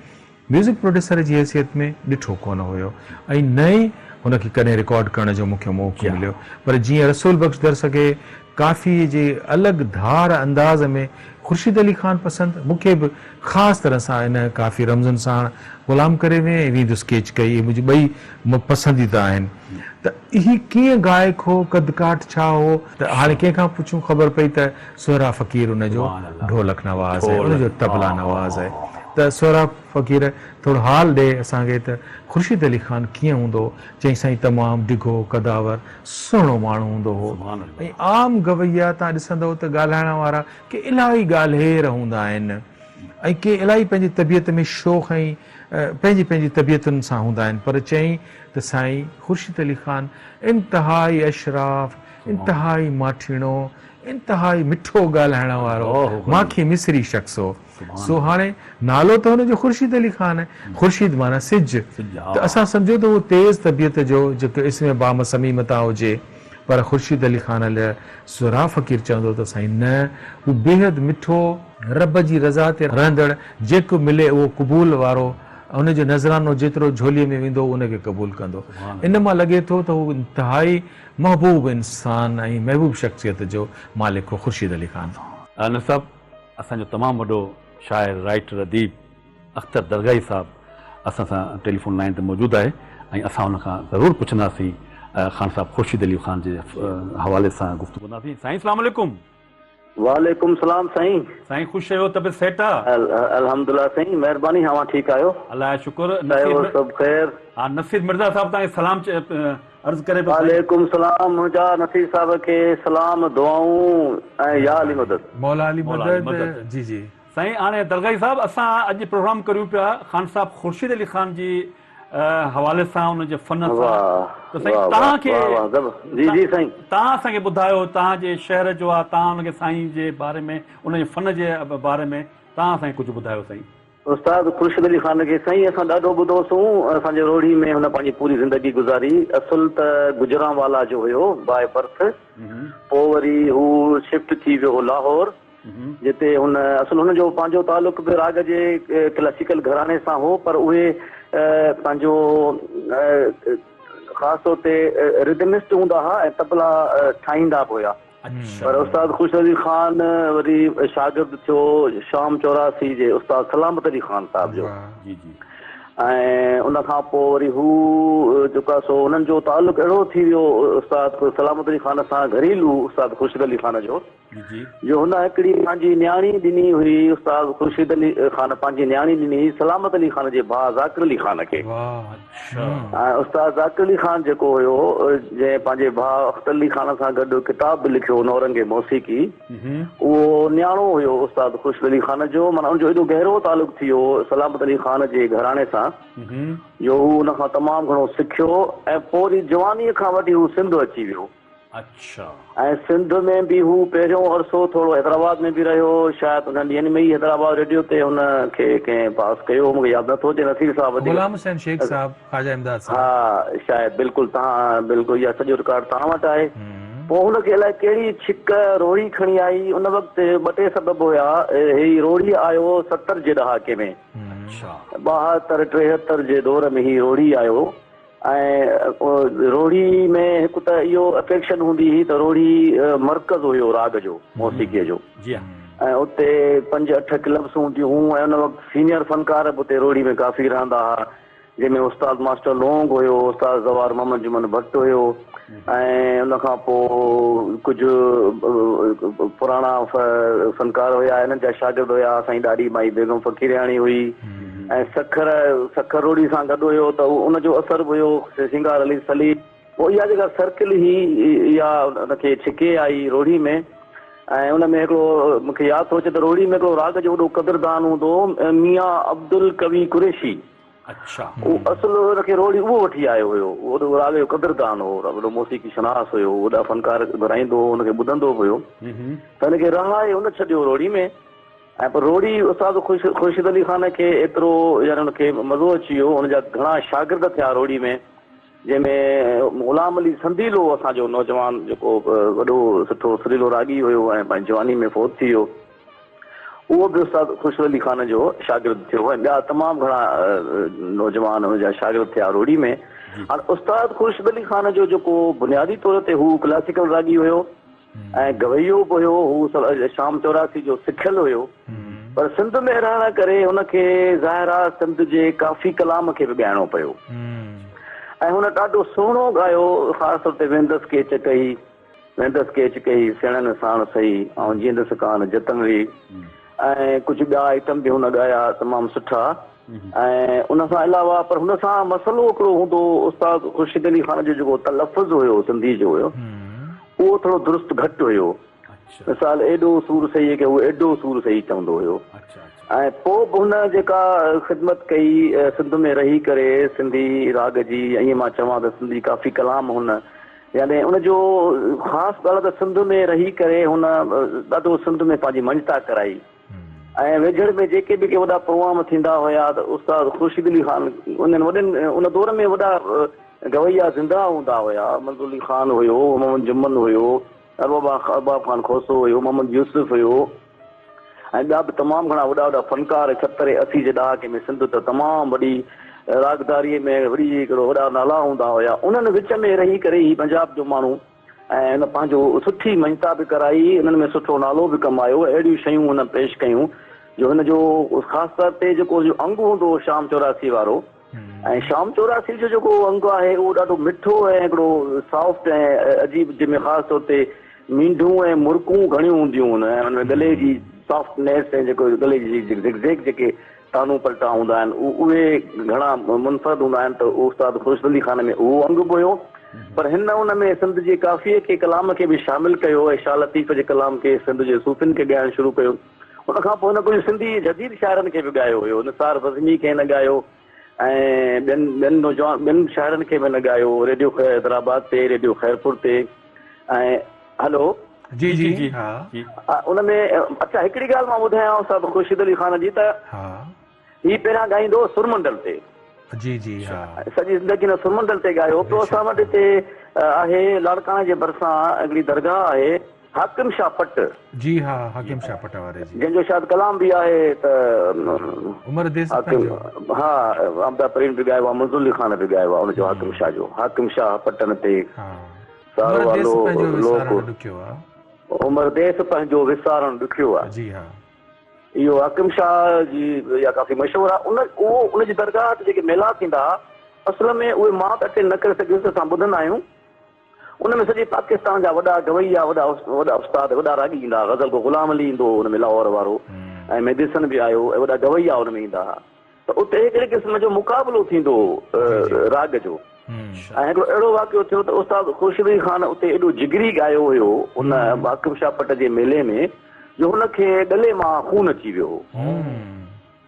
[SPEAKER 2] म्यूज़िक प्रोड्यूसर जी हैसियत में ॾिठो कोन हुयो ऐं न ई हुनखे कॾहिं रिकॉर्ड करण जो मूंखे मौक़ो मिलियो। पर जीअं रसूल बख़्श दर सके काफ़ी जे अलॻि धार अंदाज़ में ख़ुर्शीद अली ख़ान पसंदि मूंखे बि ख़ासि तरह सां इन काफ़ी रमज़न सां ग़ुलाम करे में ऐं वींदु स्केच कई मुंहिंजी ॿई पसंदीदा आहिनि। त इही कीअं गायक हो कद काठ छा हो त हाणे कंहिंखां पुछूं ख़बर पई त सोरा फ़क़ीर उनजो ढोलक नवाज़ आहे उनजो तबला नवाज़ आहे। त सोरा फ़क़ीर थोरो हाल ॾे असांखे त ख़ुर्शीद अली ख़ान कीअं हूंदो। चई साईं तमामु डिघो कदावर सुहिणो माण्हू हूंदो हो ऐं आम गवैया तव्हां ॾिसंदव त ॻाल्हाइण वारा के इलाही ॻाल्हेर हूंदा आहिनि ऐं के इलाही पंहिंजी तबियत में शौक़ ऐं पंहिंजी पंहिंजी तबियतुनि सां हूंदा आहिनि। पर चई त साईं ख़ुर्शीद अली ख़ान इंतिहाई अशराफ़ इंतिहाई माठीणो इंतिहाई मिठो ॻाल्हाइण वारो माखी मिसरी शख़्स हो। सो हाणे नालो त हुनजो ख़ुर्शीद अली ख़ान आहे। ख़ुर्शीद माना सिज त असां सम्झो त उहो तेज़ तबियत जो जेको इसमें बाम समीमता हुजे पर ख़ुर्शीद अली ख़ान लाइ सोरा फ़क़ीर चवंदो त साईं न हू बेहद मिठो रब जी रज़ा ते रहंदड़ जेको मिले उहो क़बूल वारो हुनजो नज़रानो जेतिरो झोलीअ में वेंदो उनखे क़बूल कंदो। इन मां लॻे थो त हू इंतिहाई महबूब इंसान ऐं महबूब शख़्सियत जो मालिक हो ख़ुर्शीद अली ख़ान।
[SPEAKER 1] नसब असांजो तमामु वॾो शाइर राइटर अदीब अख़्तर दरगाही साहब असां सां टेलीफोन लाइन ते मौजूदु आहे ऐं असां हुनखां ज़रूरु पुछंदासीं ख़ान साहब ख़ुर्शीद अली ख़ान जे हवाले सां गुफ़्तगू कंदासीं। साईं अस्सलाम वालेकुम।
[SPEAKER 5] वालेकुम सलाम साईं।
[SPEAKER 1] साईं ख़ुशि आहियो तबियत सेट आहे?
[SPEAKER 5] अल्हम्दुलिल्लाह साईं महिरबानी हवा ठीकु आहियो?
[SPEAKER 1] अल्लाह जो शुक्र।
[SPEAKER 5] सभु ख़ैर।
[SPEAKER 1] हा नसीर मिर्ज़ा साहब तव्हांखे सलाम अर्ज़ु करे।
[SPEAKER 5] वालेकुम सलाम मुंहिंजा नसीर साहब खे सलाम दुआऊं ऐं या अली मदद
[SPEAKER 2] मौला अली मदद। जी जी
[SPEAKER 1] साईं हाणे दरगाही साहब असां अॼु प्रोग्राम करियूं पिया ख़ान साहब ख़ुर्शीद अली ख़ान जी हवाले सां हुनजे फन सां त साईं तव्हांखे
[SPEAKER 5] जी जी साईं
[SPEAKER 1] तव्हां असांखे ॿुधायो तव्हांजे शहर जो आहे तव्हां हुनखे साईं जे बारे में उनजे फन जे बारे में तव्हां असांखे कुझु ॿुधायो साईं।
[SPEAKER 5] उस्ताद ख़ुर्शीद अली ख़ान खे साईं असां ॾाढो ॿुधोसीं। असांजे रोहड़ी में हुन पंहिंजी पूरी ज़िंदगी गुज़ारी। असुल त गुजरांवाला जो हुयो बाय बर्थ। पोइ वरी हू शिफ्ट थी वियो लाहौर जिते हुन असुल हुनजो पंहिंजो तालुक बि राग जे क्लासिकल घराने सां हो पर उहे पंहिंजो ख़ासि तौर ते रिदमिस्ट हूंदा हुआ ऐं तबला ठाहींदा बि हुया। पर उस्ताद ख़ुर्शीद अली ख़ान वरी शागिर्द थियो शाम 84 जे उस्ताद सलामत अली ख़ान साहब जो। ऐं उनखां पोइ वरी हू जेका सो हुननि जो तालुक अहिड़ो थी वियो उस्ताद सलामत अली ख़ान सां घरेलू उस्ताद ख़ुर्शीद अली ख़ान जो जो हुन हिकिड़ी पंहिंजी न्याणी ॾिनी हुई उस्ताद ख़ुर्शीद अली ख़ान पंहिंजी न्याणी ॾिनी सलामत अली ख़ान जे भाउ ज़ाकिर अली ख़ान खे। ऐं उस्ताद ज़ाकिर अली ख़ान जेको हुयो जंहिं पंहिंजे भाउ अख्तर अली ख़ान सां गॾु किताब बि लिखियो नौरंगे मौसीक़ी उहो न्याणो हुयो उस्ताद ख़ुर्शीद अली ख़ान जो। माना हुनजो एॾो गहरो तालुक थी वियो सलामत अली ख़ान जे घराणे सां जो हू हुन खां तमामु घणो सिखियो ऐं पोइ वरी जवानीअ खां वठी हू सिंध अची वियो।
[SPEAKER 1] अच्छा
[SPEAKER 5] ऐं सिंध में बि हू पहिरियों अरसो थोरो हैदराबाद में बि रहियो, शायदि उन्हनि ॾींहंनि में ई हैदराबाद रेडियो ते हुनखे कंहिं पास कयो, मूंखे यादि नथो अचे, नसीर साहब वधीक।
[SPEAKER 2] गुलाम हुसैन शेख साहब, ख्वाजा इमदाद साहब।
[SPEAKER 5] हा शायदि, बिल्कुलु तव्हां बिल्कुलु, इहा सॼो रिकॉर्ड तव्हां वटि आहे। पोइ हुनखे अलाए कहिड़ी छिक रोड़ी खणी आई, उन वक़्तु ॿ टे सबब हुया। ही रोड़ी आयो 70 जे ॾहाके में,
[SPEAKER 1] अच्छा
[SPEAKER 5] 72 73 जे दौर में ही रोड़ी आयो। ऐं रोड़ी में हिकु त इहो अट्रैक्शन हूंदी हुई त रोड़ी मर्कज़ हुयो राग जो, मौसीक़ीअ जो।
[SPEAKER 1] जी हा।
[SPEAKER 5] ऐं उते 5-8 क्लब्स हूंदियूं हुयूं, ऐं उन वक़्तु सीनियर फनकार बि उते रोड़ी में काफ़ी रहंदा हुआ, जंहिंमें उस्ताद मास्टर लोंग हुयो, उस्ताद ज़वार मोहम्मद जुमन भट्ट हुयो, ऐं उन खां पोइ कुझु पुराणा फनकार हुया, हिननि जा शागिर्द हुया। साईं ॾाढी माई बेगम फ़कीरियाणी हुई, ऐं सखर रोड़ी सां गॾु हुयो, त उनजो असरु बि हुयो। सिंगार अली सली, पोइ इहा जेका सर्किल ही इहा उनखे छिके आई रोड़ी में। ऐं उन में हिकिड़ो मूंखे यादि थो अचे त रोड़ी में हिकिड़ो राग जो वॾो क़दरदान हूंदो मियां अब्दुल कवी कुरैशी।
[SPEAKER 1] अच्छा
[SPEAKER 5] उहो असुलु हुनखे रोड़ी उहो वठी आयो हुयो, उहो राग जो क़दरदान हो, वॾो मौसीक़ी शनास हुयो, वॾा फनकार घुराईंदो हो, हुनखे ॿुधंदो बि हुयो। त हिनखे रहाए हुन छॾियो रोड़ी में। ऐं पोइ रोड़ी उस्ताद ख़ुर्शीद अली ख़ान खे एतिरो यानी हुनखे मज़ो अची वियो, हुनजा घणा शागिर्द थिया रोड़ी में, जंहिंमें ग़ुलाम अली संदीलो असांजो नौजवान जेको वॾो सुठो सुरीलो रागी हुयो ऐं पंहिंजी जवानी में फ़ौत थी वियो, उहो बि उस्ताद ख़ुर्शीद अली ख़ान जो शागिर्द थियो। ऐं ॿिया तमामु घणा नौजवान हुनजा शागिर्द थिया रोड़ी में। हाणे उस्ताद ख़ुर्शीद अली ख़ान जो जेको बुनियादी तौर ते हू क्लासिकल रागी हुयो ऐं गवैयो बि हुयो, हू शाम 84 जो सिखियलु हुयो, पर सिंध में रहण करे हुनखे ज़ाहिर आहे सिंध जे काफ़ी कलाम खे बि ॻाइणो पियो। ऐं हुन ॾाढो सुहिणो ॻायो, ख़ासि तौर ते वेंदसि केच कई सेणनि साण सही, ऐं जीअंदसि कान जतनड़ी, ऐं कुझु ॿिया आइटम बि हुन ॻाया तमामु सुठा। ऐं उन सां अलावा पर हुन सां मसइलो हिकिड़ो हूंदो, उस्ताद ख़ुर्शीद अली ख़ान जो जेको तलफ़ुज़ हुयो सिंधी जो हुयो, उहो थोरो दुरुस्त घटि हुयो। मिसाल एॾो सूर सही आहे की उहो एॾो सूर सही चवंदो हुयो। ऐं पोइ बि हुन जेका ख़िदमत कई सिंध में रही करे सिंधी राग जी, ईअं मां चवां त सिंधी काफ़ी कलाम हुन, यानी उनजो ख़ासि ॻाल्हि त सिंध में रही करे हुन ॾाढो सिंध में पंहिंजी मंजता कराई। ऐं वेझड़ में जेके बि के वॾा प्रोग्राम थींदा हुया त उस्ताद ख़ुर्शीद अली ख़ान उन्हनि वॾनि उन दौर में वॾा गवैया ज़िंदा हूंदा हुया। मंज़ूर अली ख़ान हुयो, मोहम्मद जुमन हुयो, अरबाब ख़ान खोसो हुयो, मोहम्मद यूसुफ हुयो, ऐं ॿिया बि तमामु घणा वॾा वॾा फनकार 70-80 जे ॾहाके में सिंध त तमामु वॾी रागदारीअ में वॾी हिकिड़ो वॾा नाला हूंदा हुया। उन्हनि विच में रही करे ई पंजाब जो माण्हू ऐं हुन पंहिंजो सुठी मंजता बि कराई, उन्हनि में सुठो नालो बि कमायो। अहिड़ियूं शयूं हुन पेश कयूं जो हुनजो ख़ासि तौर ते जेको अंग हूंदो शाम 84 वारो, ऐं शाम 84 जो जेको अंग आहे उहो ॾाढो मिठो ऐं हिकिड़ो सॉफ्ट ऐं अजीब, जंहिंमें ख़ासि तौर ते मींढूं ऐं मुर्कूं घणियूं हूंदियूं आहिनि, ऐं हुनमें गले जी सॉफ्टनेस ऐं जेको गले जी ज़िगज़ैग जेके तानू पलटा हूंदा आहिनि उहे घणा मुनफ़रद हूंदा आहिनि। त उस्ताद ख़ुर्शीद अली ख़ान में उहो अंग बि हुयो, पर हिन उन में सिंध जे काफ़ीअ खे कलाम खे बि शामिलु कयो ऐं शाह लतीफ़ जे कलाम खे सिंध जे सूफ़ियुनि खे ॻाइणु शुरू कयो। उन खां पोइ हिन कुझु सिंधी जदीद शाइरनि खे बि ॻायो हुयो, निसार फ़ज़मी खे हिन ॻायो ऐं ॿियनि नौजवान ॿियनि शाइरनि खे बि हिन ॻायो, रेडियो हैदराबाद ते, रेडियो ख़ैरपुर ते। ऐं हलो
[SPEAKER 2] जी जी जी हा
[SPEAKER 5] उन में अच्छा हिकिड़ी ॻाल्हि मां ॿुधायांव सभु ख़ुर्शीद अली ख़ान जी, त ही पहिरियां ॻाईंदो सुरमंडल ते,
[SPEAKER 2] जी जी हा,
[SPEAKER 5] सॼी ज़िंदगी न सुरमंडल ते ॻायो। पोइ असां वटि हिते आहे लाड़काणे जे भरिसां हिकिड़ी दरगाह आहे हाकिम शाह पट,
[SPEAKER 2] जी हा, हाकिम शाह पट वारे जी,
[SPEAKER 5] जंहिंजो शायदि कलाम बि आहे त
[SPEAKER 2] उमर देस
[SPEAKER 5] हाकिम, हा आमदा परीन बि ॻायो आहे, मंज़ूर अली ख़ान बि ॻायो आहे हुनजो हाकिम शाह जो, हाकिम शाह पटन ते उमर देस पंहिंजो विसारण ॾुखियो आहे।
[SPEAKER 2] जी हा,
[SPEAKER 5] इहो हाकिम शाह जी इहा काफ़ी मशहूरु आहे। उनजी दरगाह ते जेके मेला थींदा असल में उहे मां त अटेंड न करे सघियुसि, असां ॿुधंदा आहियूं। उन में सॼे पाकिस्तान जा वॾा गवैया, वॾा उस्ताद, वॾा रागी ईंदा। गज़ल को ग़ुलाम अली ईंदो हुन में लाहौर वारो, ऐं मेडिसन बि आयो, ऐं वॾा गवैया हुन में ईंदा हुआ। त उते हिकिड़े क़िस्म जो मुक़ाबिलो थींदो राग जो। ऐं हिकिड़ो अहिड़ो वाक़ियो थियो त उस्ताद ख़ुर्शीद अली ख़ान उते एॾो जिगरी ॻायो हुयो उन हाकिम शाह पट जे मेले में, जो हुनखे गले मां खून अची वियो।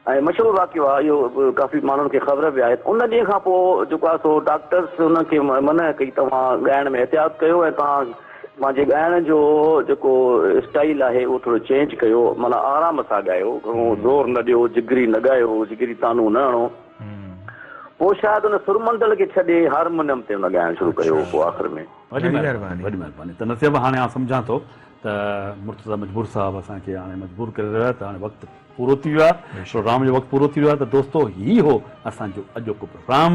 [SPEAKER 5] ऐं मशहूरु वाक़ियो आहे इहो, काफ़ी माण्हुनि खे ख़बर बि आहे। उन ॾींहं खां पोइ जेको आहे सो डॉक्टर्स हुनखे मना कई, तव्हां ॻाइण में एहतियात कयो ऐं तव्हां मुंहिंजे ॻाइण जो जेको स्टाइल आहे उहो थोरो चेंज कयो, माना आराम सां ॻायो, घणो ज़ोर न ॾियो, जिगरी न ॻायो, जिगरी तानू न हणो। पोइ शायदि हुन सुरमंडल खे छॾे हारमोनियम ते हुन ॻाइणु शुरू कयो पोइ आख़िर में।
[SPEAKER 1] वॾी महिरबानी। त नसीब हाणे आउं सम्झां थो त मुर्तज़ा मजबूर साहब असांखे हाणे मजबूर करे रहिया, त हाणे वक़्तु पूरो थी वियो आहे, प्रोग्राम जो वक़्तु पूरो थी वियो आहे। त दोस्तो ही हो असांजो अॼोको प्रोग्राम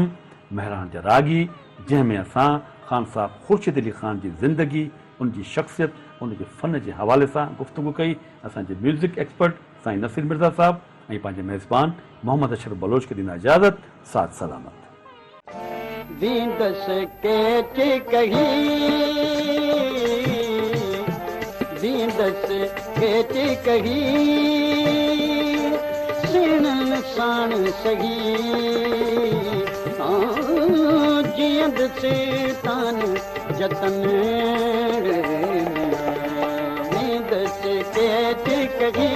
[SPEAKER 1] महिराण जा रागी, जंहिंमें असां ख़ान साहब ख़ुर्शीद अली ख़ान जी ज़िंदगी, उनजी शख़्सियत, उनजे फ़न जे हवाले सां गुफ़्तगू कई। असांजे म्यूज़िक एक्सपर्ट साईं नसीर मिर्ज़ा साहब ऐं पंहिंजे मेज़बान मोहम्मद अशरफ बलोच खे ॾींदा इजाज़त। साथ सलामत।
[SPEAKER 3] दींदस के कही, दींदस के कही, सिण साण सही, जियंद से तान जतन, दींदस के कही।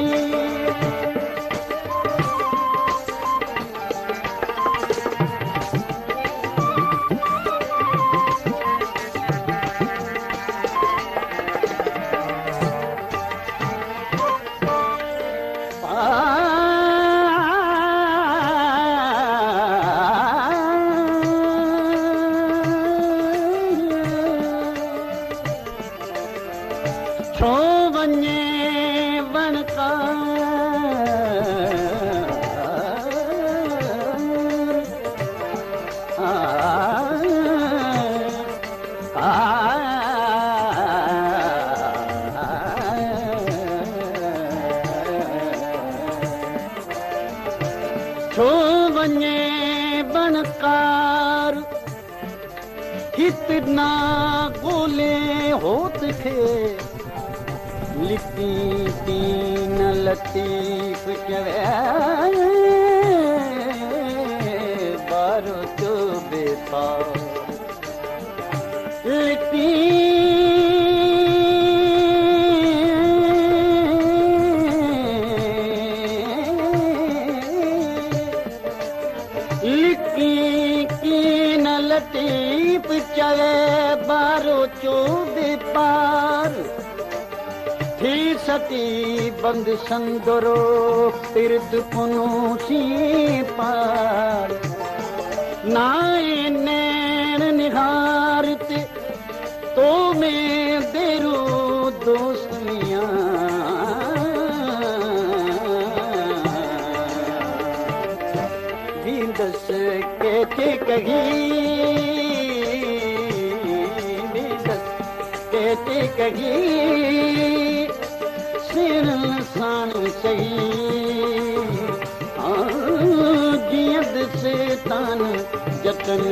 [SPEAKER 3] छो वञे वणका छो वञे वणकार कितना गोले होत खे लिखी तीन लतीफ़ चवे बारो तो बेताब लिखी कीन लतीफ़ चवे बारो चो बेपार थी सती बंद संदरो तिरद पुनूसी पार नाए नैन निहारत तो में देरू दोस्तियां दींदस के कही, दींदस के कही, सिण साण सही, जियंद से तान जतन।